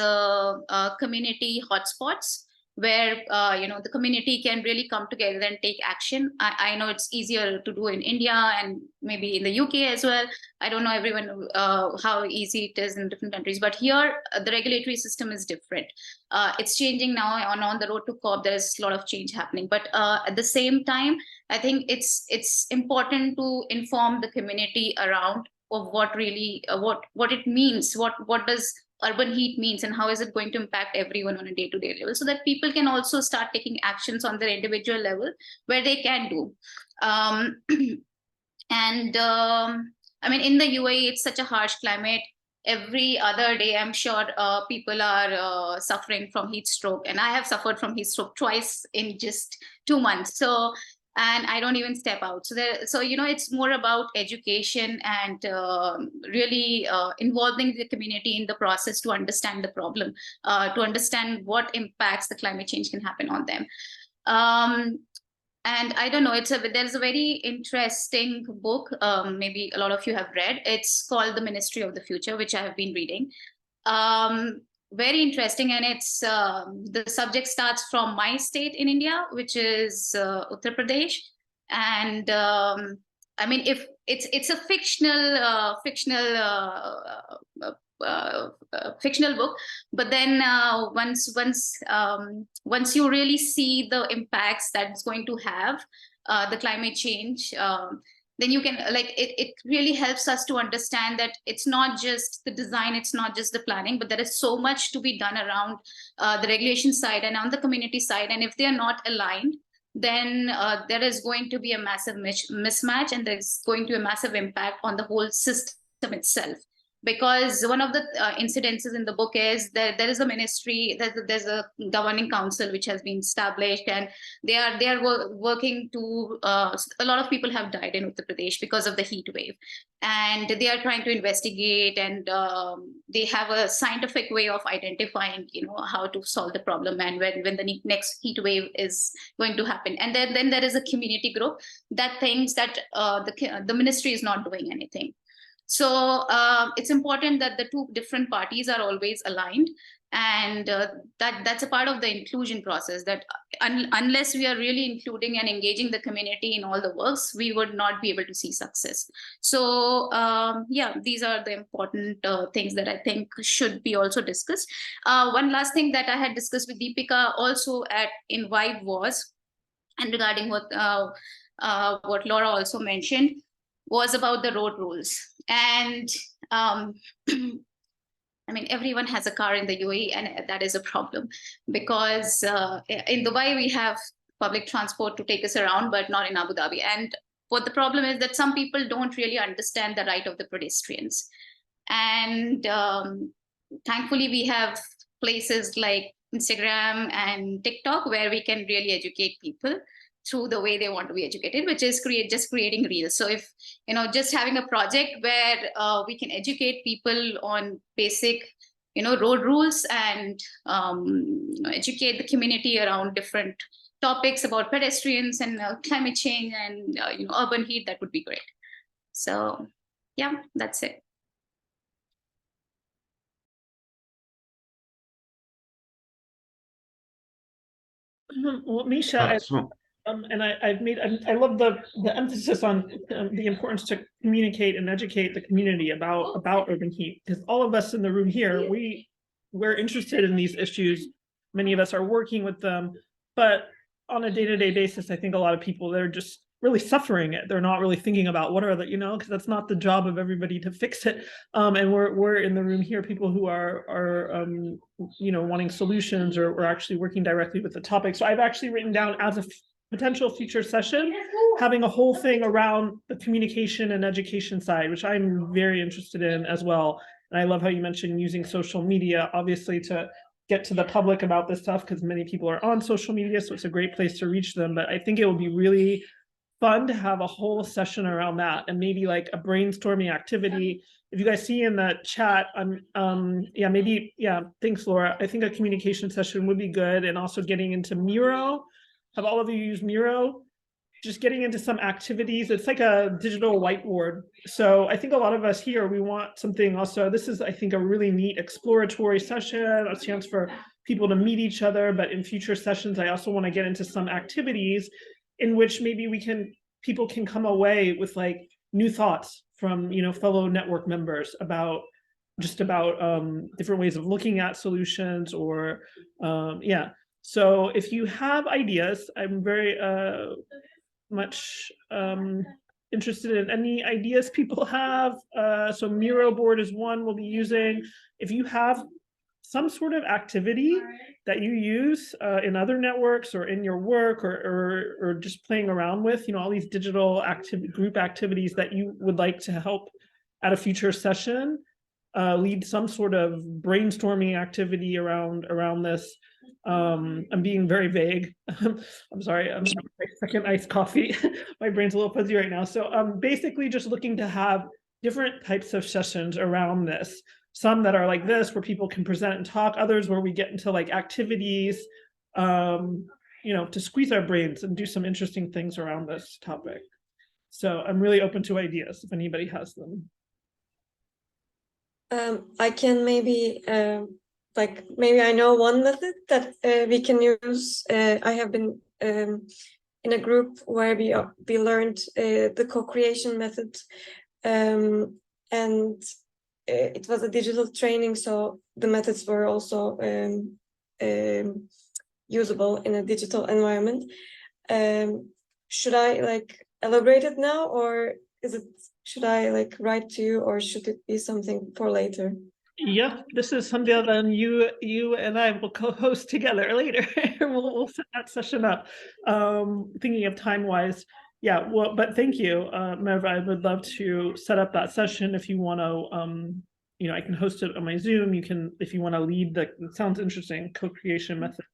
community hotspots where the community can really come together and take action. I know it's easier to do in India and maybe in the UK as well. I don't know everyone how easy it is in different countries, but here the regulatory system is different. It's changing now. On the road to COP, there's a lot of change happening, but at the same time, I think it's important to inform the community around of what really what it means, what does urban heat means, and how is it going to impact everyone on a day-to-day level, so that people can also start taking actions on their individual level where they can do. I mean, in the UAE, it's such a harsh climate. Every other day, I'm sure people are suffering from heat stroke, and I have suffered from heat stroke twice in just 2 months. So, and I don't even step out. So it's more about education and really involving the community in the process to understand the problem, to understand what impacts the climate change can happen on them. And I don't know, there's a very interesting book, maybe a lot of you have read. It's called The Ministry of the Future, which I have been reading. Very interesting, and it's the subject starts from my state in India, which is Uttar Pradesh, and I mean, if it's a fictional book, but then once you really see the impacts that it's going to have, the climate change, then you can it really helps us to understand that it's not just the design, it's not just the planning, but there is so much to be done around the regulation side and on the community side. And if they are not aligned, then there is going to be a massive mismatch, and there's going to be a massive impact on the whole system itself. Because one of the incidences in the book is that there is a ministry, there's a governing council which has been established, and they are working to, a lot of people have died in Uttar Pradesh because of the heat wave, and they are trying to investigate, and they have a scientific way of identifying, how to solve the problem and when the next heat wave is going to happen. And then there is a community group that thinks that the ministry is not doing anything. So it's important that the two different parties are always aligned, and that's a part of the inclusion process, that unless we are really including and engaging the community in all the works, we would not be able to see success. So yeah, these are the important things that I think should be also discussed. One last thing that I had discussed with Deepika also in Vibe was, and regarding what Laura also mentioned, was about the road rules. And I mean, everyone has a car in the UAE, and that is a problem, because in Dubai, we have public transport to take us around, but not in Abu Dhabi. And what the problem is that some people don't really understand the right of the pedestrians. And thankfully, we have places like Instagram and TikTok where we can really educate people through the way they want to be educated, which is creating reels. So if, just having a project where we can educate people on basic, road rules, and educate the community around different topics about pedestrians and climate change and, urban heat, that would be great. So yeah, that's it. Well, Misha, I love the emphasis on the importance to communicate and educate the community about urban heat, because all of us in the room here, we're interested in these issues. Many of us are working with them, but on a day-to-day basis, I think a lot of people, they're just really suffering it. They're not really thinking about what are the, because that's not the job of everybody to fix it. And we're in the room here, people who are wanting solutions or actually working directly with the topic. So I've actually written down as a potential future session, having a whole thing around the communication and education side, which I'm very interested in as well. And I love how you mentioned using social media, obviously, to get to the public about this stuff, because many people are on social media, so it's a great place to reach them. But I think it would be really fun to have a whole session around that, and maybe like a brainstorming activity. If you guys see in the chat, thanks, Laura. I think a communication session would be good, and also getting into Miro. Have all of you used Miro? just getting into some activities. It's like a digital whiteboard. So I think a lot of us here, we want something also, this is, I think, a really neat exploratory session, a chance for people to meet each other. But in future sessions, I also want to get into some activities in which maybe people can come away with like new thoughts from, fellow network members about different ways of looking at solutions or, yeah. So if you have ideas, I'm very, much interested in any ideas people have. So Miro board is one we'll be using. If you have some sort of activity that you use in other networks or in your work or just playing around with, all these digital group activities that you would like to help at a future session, lead some sort of brainstorming activity around this. I'm being very vague. I'm sorry, I'm having my second iced coffee. My brain's a little fuzzy right now. So I'm basically just looking to have different types of sessions around this. Some that are like this, where people can present and talk, others where we get into like activities, to squeeze our brains and do some interesting things around this topic. So I'm really open to ideas if anybody has them. I can maybe maybe I know one method that we can use. I have been in a group where we learned the co-creation method, and it was a digital training, so the methods were also usable in a digital environment. Should I elaborate it now, or should I write to you, or should it be something for later? Yeah, this is something then you and I will co-host together later. we'll set that session up. Thinking of time-wise, yeah. Well, but thank you, Merva. I would love to set up that session if you want to. I can host it on my Zoom. You can, if you want to lead it sounds interesting, co-creation method.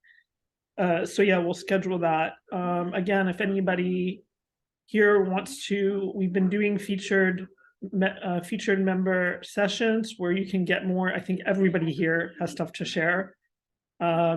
So yeah, we'll schedule that. Again, if anybody here wants to, we've been doing featured member sessions where you can get more. I think everybody here has stuff to share,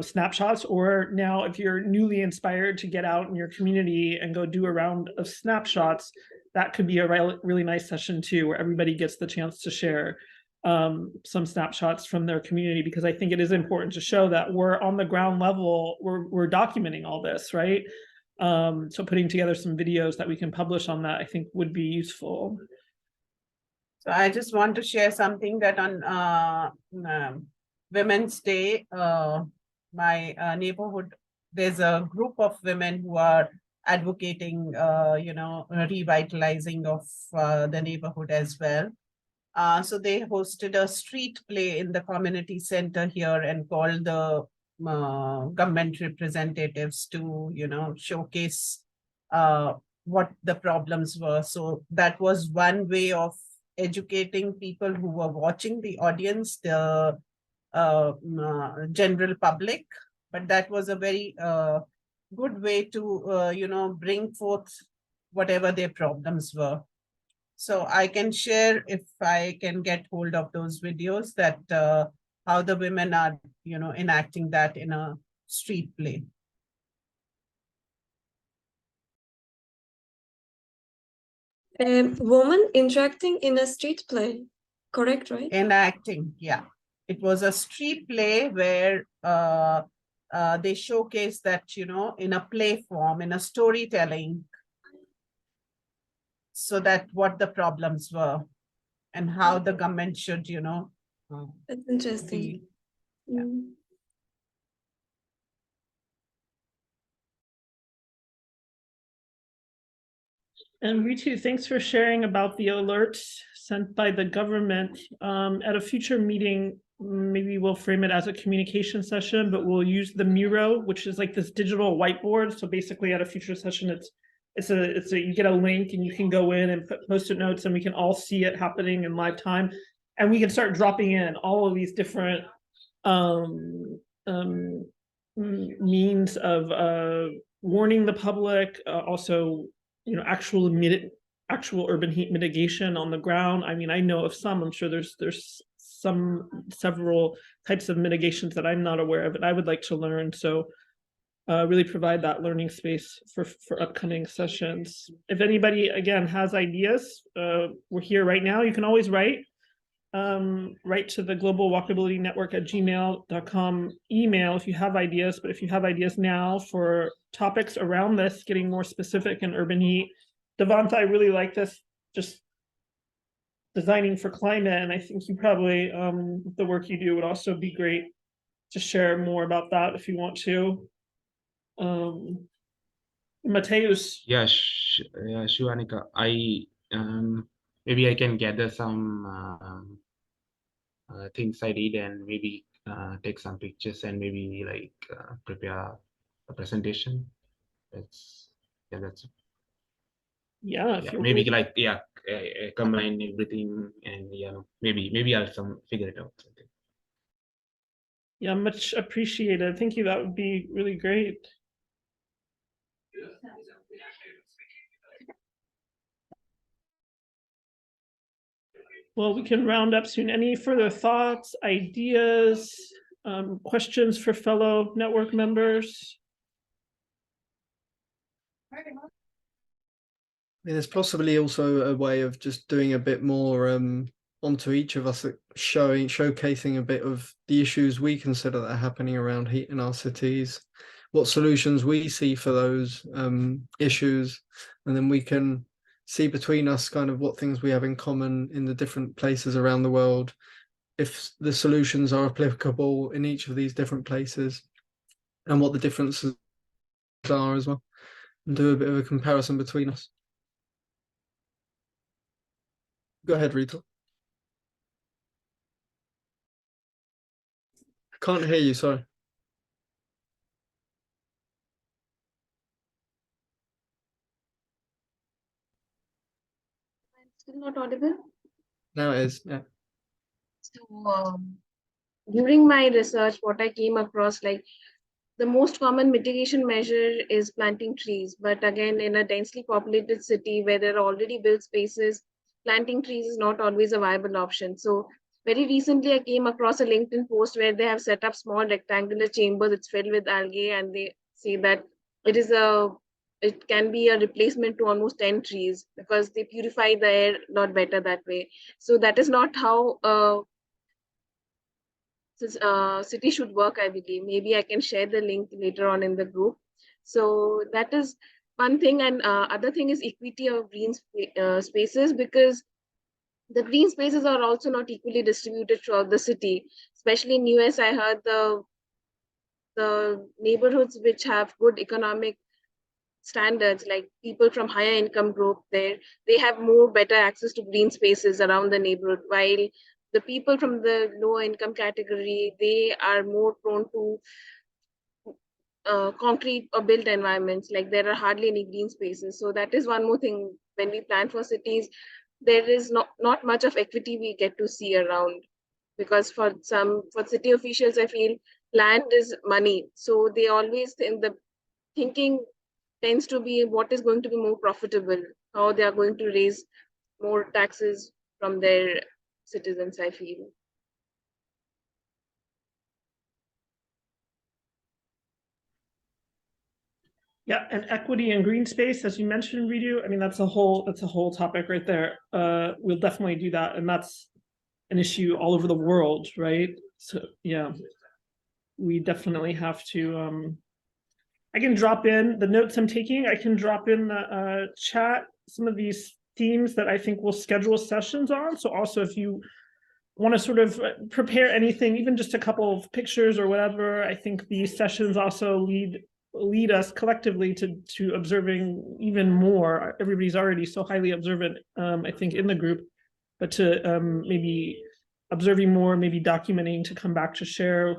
snapshots, or now if you're newly inspired to get out in your community and go do a round of snapshots, that could be a really nice session too, where everybody gets the chance to share some snapshots from their community, because I think it is important to show that we're on the ground level, we're documenting all this, right? So putting together some videos that we can publish on that, I think would be useful. So I just want to share something that on Women's Day, my neighborhood, there's a group of women who are advocating, revitalizing of the neighborhood as well. So they hosted a street play in the community center here and called the government representatives to, showcase what the problems were. So that was one way of educating people who were watching, the audience, the general public. But that was a very good way to, bring forth whatever their problems were. So I can share, if I can get hold of those videos, that how the women are, enacting that in a street play. Woman interacting in a street play, correct, right? Enacting, yeah. It was a street play where they showcased that, in a play form, in a storytelling, so that what the problems were and how the government should, That's interesting. Yeah. And Ritu, thanks for sharing about the alerts sent by the government. At a future meeting, maybe we'll frame it as a communication session, but we'll use the Miro, which is like this digital whiteboard. So basically at a future session, you get a link and you can go in and put post-it notes and we can all see it happening in live time. And we can start dropping in all of these different means of warning the public, also actual urban heat mitigation on the ground. I mean, I know of some. I'm sure there's several types of mitigations that I'm not aware of, and I would like to learn. So really provide that learning space for upcoming sessions. If anybody, again, has ideas, we're here right now. You can always write to the Global Walkability Network at gmail.com email if you have ideas. But if you have ideas now for topics around this, getting more specific in urban heat, Devonta, I really like this, just designing for climate, and I think you probably the work you do would also be great to share more about that if you want to. Mateus. Yeah, sure, Anika. Maybe I can gather some things I did and maybe take some pictures and maybe like prepare a presentation. That's maybe like combine everything and maybe I'll figure it out. Yeah, much appreciated. Thank you. That would be really great. Well, we can round up soon. Any further thoughts, ideas, questions for fellow network members? There's possibly also a way of just doing a bit more onto each of us, showcasing a bit of the issues we consider that are happening around heat in our cities, what solutions we see for those issues, and then we can see between us kind of what things we have in common in the different places around the world, if the solutions are applicable in each of these different places, and what the differences are as well, and do a bit of a comparison between us. Go ahead, Rita. I can't hear you, sorry. Still not audible? Now it is, yeah. So during my research, what I came across, like the most common mitigation measure is planting trees. But again, in a densely populated city where there are already built spaces, planting trees is not always a viable option. So very recently, I came across a LinkedIn post where they have set up small rectangular chambers that's filled with algae, and they say that it can be a replacement to almost 10 trees because they purify the air a lot better that way. So that is not how city should work, I believe. Maybe I can share the link later on in the group. So that is one thing. And other thing is equity of green spaces, because the green spaces are also not equally distributed throughout the city. Especially in US, I heard the neighborhoods which have good economic standards, like people from higher income group there, they have more better access to green spaces around the neighborhood, while the people from the lower income category, they are more prone to concrete or built environments, like there are hardly any green spaces. So that is one more thing. When we plan for cities, there is not much of equity we get to see around, because for city officials, I feel land is money, so they always in the thinking tends to be what is going to be more profitable, how they are going to raise more taxes from their citizens, I feel. Yeah, and equity and green space, as you mentioned, Ritu, I mean, that's a whole topic right there. We'll definitely do that, and that's an issue all over the world, right? So yeah, we definitely have to. I can drop in the notes I'm taking. I can drop in the chat some of these themes that I think we'll schedule sessions on. So also, if you want to sort of prepare anything, even just a couple of pictures or whatever, I think these sessions also lead us collectively to observing even more. Everybody's already so highly observant, I think, in the group, but to maybe observing more, maybe documenting to come back to share.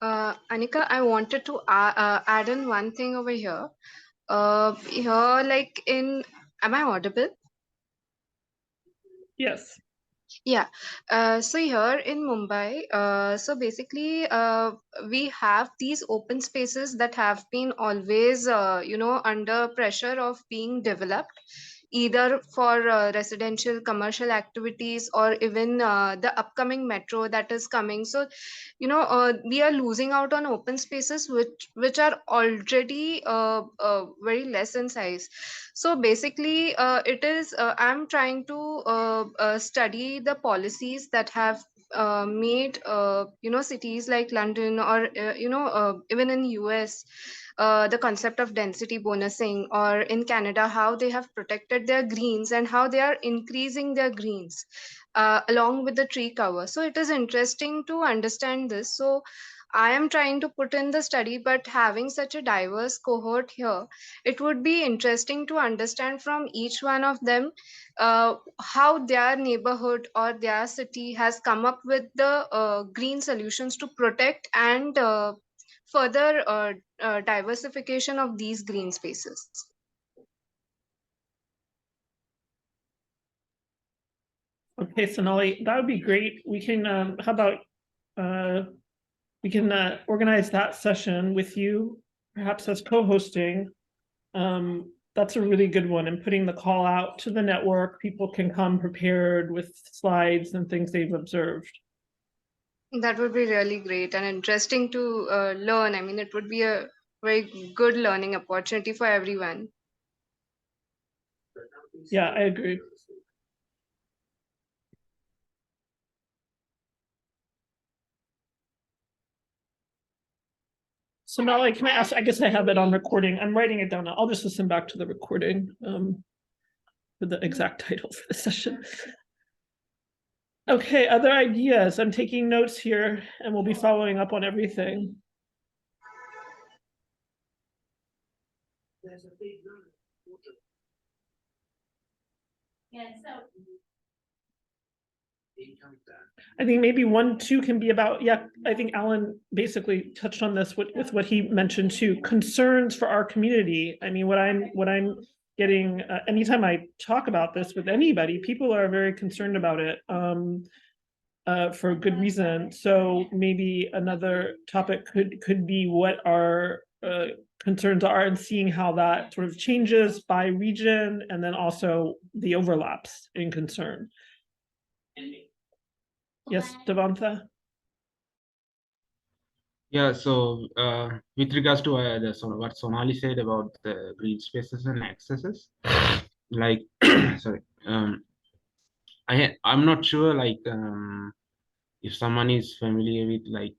Anika, I wanted to add in one thing over here. Here, like am I audible? Yes. Yeah. So here in Mumbai, so basically, we have these open spaces that have been always, under pressure of being developed. either for residential, commercial activities, or even the upcoming metro that is coming. So, we are losing out on open spaces which are already very less in size. So basically, I'm trying to study the policies that have made cities like London, or even in US, the concept of density bonusing, or in Canada, how they have protected their greens and how they are increasing their greens along with the tree cover. So it is interesting to understand this. So I am trying to put in the study, but having such a diverse cohort here, it would be interesting to understand from each one of them how their neighborhood or their city has come up with the green solutions to protect and further diversification of these green spaces. Okay, Sonali, that would be great. We can, how about, we can organize that session with you, perhaps as co-hosting. That's a really good one, and putting the call out to the network. People can come prepared with slides and things they've observed. That would be really great and interesting to learn. I mean, it would be a very good learning opportunity for everyone. Yeah, I agree. So now, like, can I ask, I guess I have it on recording. I'm writing it down. I'll just listen back to the recording for the exact title for the session. Okay, other ideas? I'm taking notes here and we'll be following up on everything. I think maybe 1, 2 can be about, yeah, I think Alan basically touched on this with what he mentioned too, concerns for our community. I mean, what I'm getting, anytime I talk about this with anybody, people are very concerned about it for good reason. So maybe another topic could be what our concerns are, and seeing how that sort of changes by region, and then also the overlaps in concern. Yes, Devantha? Yeah, so with regards to what Sonali said about the green spaces and accesses, like, sorry, I'm not sure, like, if someone is familiar with like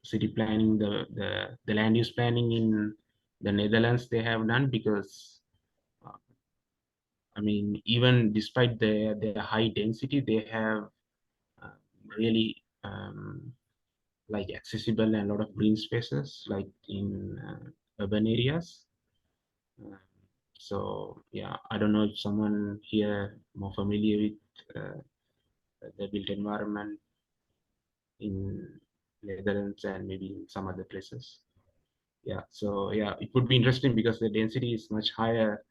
city planning, the land use planning in the Netherlands they have done, because I mean, even despite their high density, they have really like accessible and a lot of green spaces, like in urban areas. So yeah, I don't know if someone here more familiar with the built environment in Netherlands and maybe in some other places. Yeah, so yeah, it would be interesting because the density is much higher.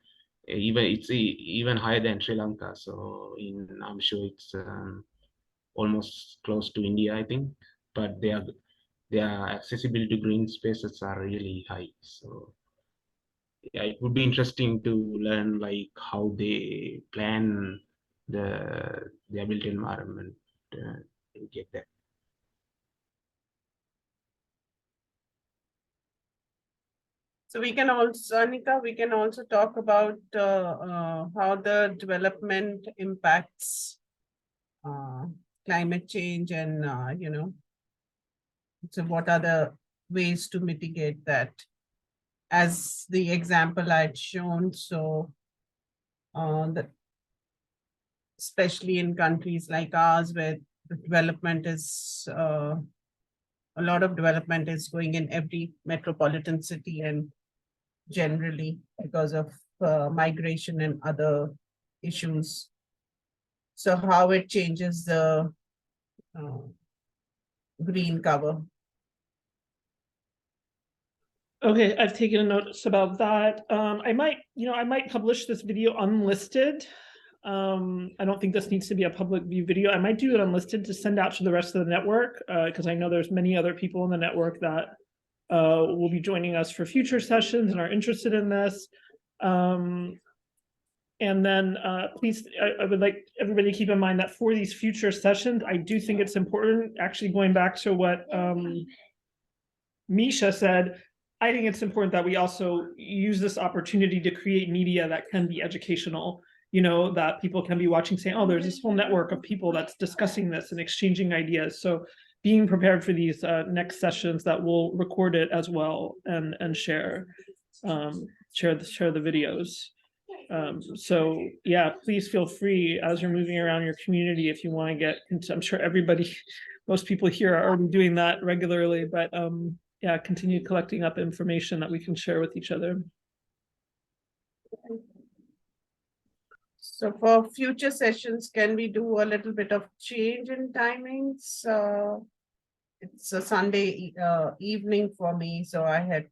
It's even higher than Sri Lanka. So I'm sure it's almost close to India, I think. But their accessibility to green spaces are really high. So yeah, it would be interesting to learn like how they plan their built environment to get that. So we can also, Anika, we can also talk about how the development impacts climate change, and so what are the ways to mitigate that? As the example I'd shown, so especially in countries like ours, where the development is a lot of development is going in every metropolitan city, and generally because of migration and other issues. So how it changes the green cover. Okay, I've taken notes about that. I might publish this video unlisted. I don't think this needs to be a public view video. I might do it unlisted to send out to the rest of the network, because I know there's many other people in the network that will be joining us for future sessions and are interested in this. And then please, I would like everybody to keep in mind that for these future sessions, I do think it's important, actually going back to what Misha said, I think it's important that we also use this opportunity to create media that can be educational, you know, that people can be watching saying, oh, there's this whole network of people that's discussing this and exchanging ideas. So being prepared for these next sessions that we'll record it as well and share the videos. So yeah, please feel free as you're moving around your community if you want to get into, I'm sure everybody, most people here are already doing that regularly, but yeah, continue collecting up information that we can share with each other. So for future sessions, can we do a little bit of change in timings? It's a Sunday evening for me, so I had,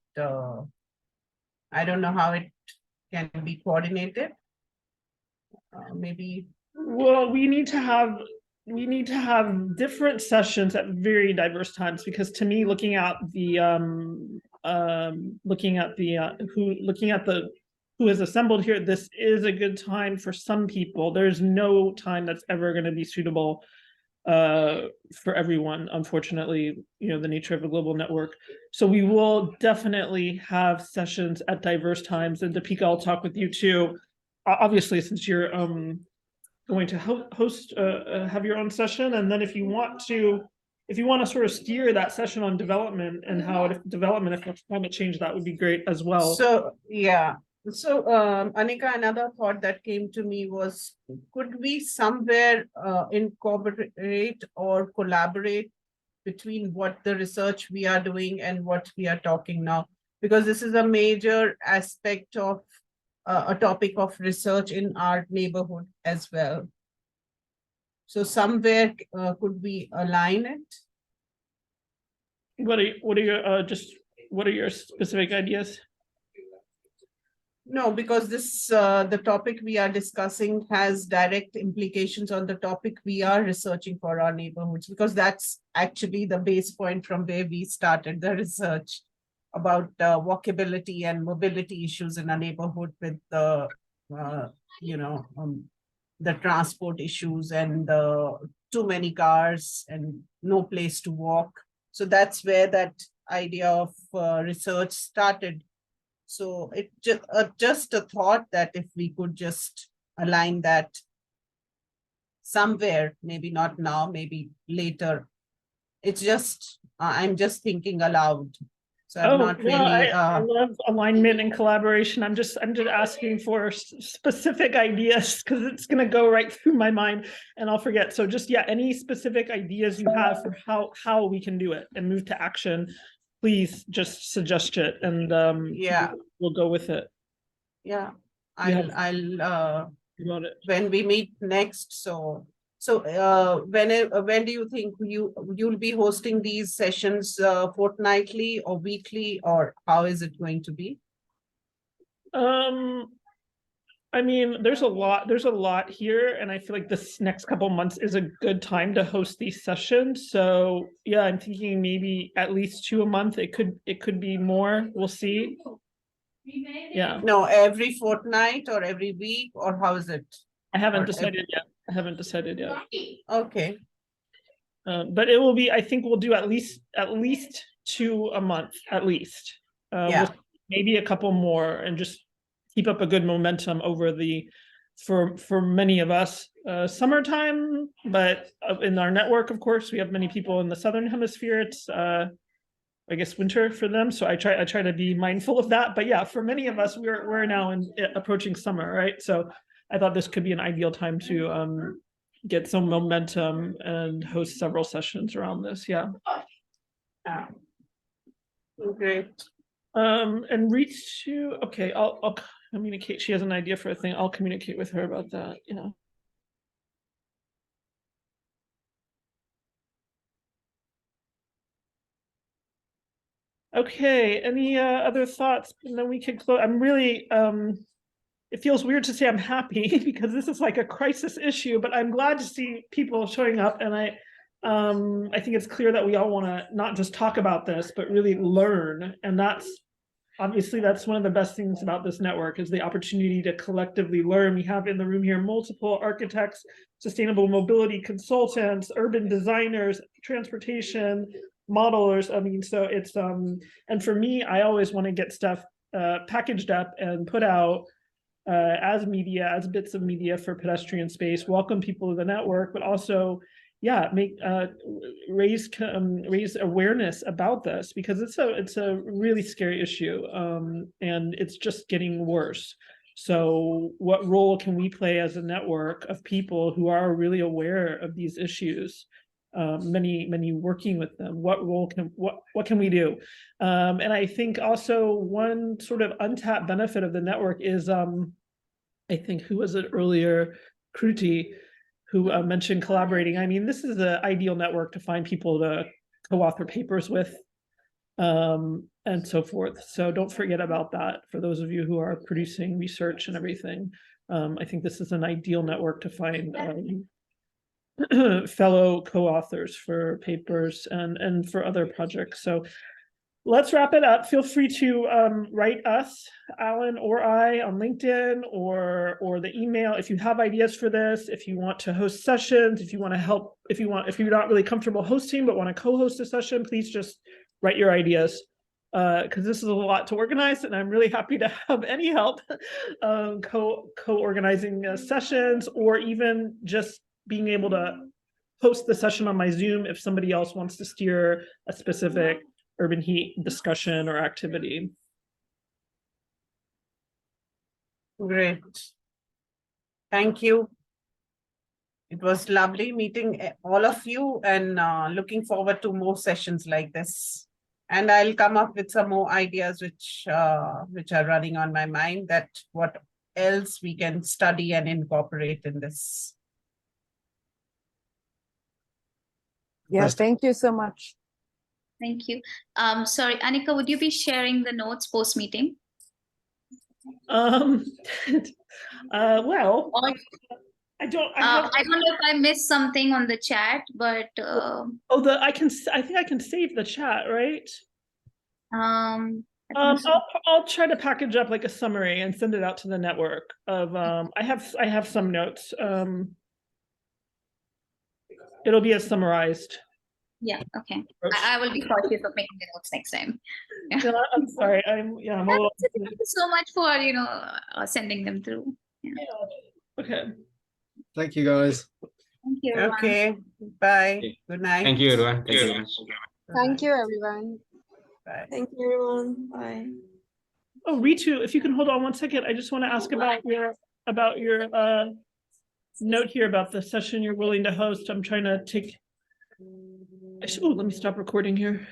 I don't know how it can be coordinated. Maybe. Well, we need to have different sessions at very diverse times, because to me, looking at who is assembled here, this is a good time for some people. There's no time that's ever going to be suitable for everyone, unfortunately, you know, the nature of a global network. So we will definitely have sessions at diverse times, and Deepika, I'll talk with you too. Obviously, since you're going to host, have your own session, and then if you want to sort of steer that session on development and how it affects climate change, that would be great as well. So yeah. So Anika, another thought that came to me was, could we somewhere incorporate or collaborate between what the research we are doing and what we are talking now? Because this is a major aspect of a topic of research in our neighborhood as well. So somewhere could we align it? What are your specific ideas? No, because this the topic we are discussing has direct implications on the topic we are researching for our neighborhoods, because that's actually the base point from where we started the research about walkability and mobility issues in a neighborhood with the the transport issues and too many cars and no place to walk. So that's where that idea of research started. So it just a thought that if we could just align that somewhere, maybe not now, maybe later. It's just I'm just thinking aloud. So I'm not really. I love alignment and collaboration. I'm just asking for specific ideas, because it's going to go right through my mind and I'll forget. So just, yeah, any specific ideas you have for how we can do it and move to action, please just suggest it, and yeah, we'll go with it. Yeah, I'll when we meet next. So when do you think you'll be hosting these sessions, fortnightly or weekly, or how is it going to be? I mean, there's a lot here, and I feel like this next couple months is a good time to host these sessions. So yeah, I'm thinking maybe at least 2 a month. It could be more. We'll see. Yeah. No, every fortnight or every week, or how is it? I haven't decided yet. Okay. But it will be, I think we'll do at least 2 a month, at least. Yeah. Maybe a couple more, and just keep up a good momentum over for many of us, summertime, but in our network, of course, we have many people in the Southern Hemisphere. It's, I guess, winter for them. So I try to be mindful of that. But yeah, for many of us, we're now approaching summer, right? So I thought this could be an ideal time to get some momentum and host several sessions around this. Yeah. Great. And reach to, okay, I'll communicate. She has an idea for a thing. I'll communicate with her about that. Yeah. Okay, any other thoughts? And then we can close. I'm really, it feels weird to say I'm happy because this is like a crisis issue, but I'm glad to see people showing up. And I think it's clear that we all want to not just talk about this, but really learn. And that's obviously that's one of the best things about this network is the opportunity to collectively learn. We have in the room here multiple architects, sustainable mobility consultants, urban designers, transportation modelers. I mean, so it's and for me, I always want to get stuff packaged up and put out as media, as bits of media for pedestrian space, welcome people to the network, but also, yeah, make raise awareness about this, because it's a really scary issue, and it's just getting worse. So what role can we play as a network of people who are really aware of these issues? Many working with them. What can we do? And I think also one sort of untapped benefit of the network is, I think, who was it earlier, Kruti, who mentioned collaborating. I mean, this is the ideal network to find people to co-author papers with, and so forth. So don't forget about that for those of you who are producing research and everything. I think this is an ideal network to find fellow co-authors for papers and for other projects. So let's wrap it up. Feel free to write us, Alan or I, on LinkedIn or the email if you have ideas for this, if you want to host sessions, if you want to help, if you're not really comfortable hosting but want to co-host a session, please just write your ideas, because this is a lot to organize, and I'm really happy to have any help co-organizing sessions, or even just being able to host the session on my Zoom if somebody else wants to steer a specific urban heat discussion or activity. Great. Thank you. It was lovely meeting all of you, and looking forward to more sessions like this. And I'll come up with some more ideas which are running on my mind, that what else we can study and incorporate in this. Yeah, thank you so much. Thank you. Sorry, Annika, would you be sharing the notes post-meeting? Well, I don't know if I missed something on the chat, but I think I can save the chat, right? I'll try to package up like a summary and send it out to the network of I have some notes. It'll be as summarized. Yeah, okay. I will be cautious of making the notes next time. Yeah. No, I'm sorry. I'm a little... Thank you so much for sending them through. Yeah. Okay. Thank you, guys. Thank you, everyone. Okay, bye. Good night. Thank you, everyone. Thank you. Thank you, everyone. Bye. Thank you, everyone. Bye. Oh, Ritu, if you can hold on one second, I just want to ask about your note here about the session you're willing to host. I'm trying to take. Oh, let me stop recording here.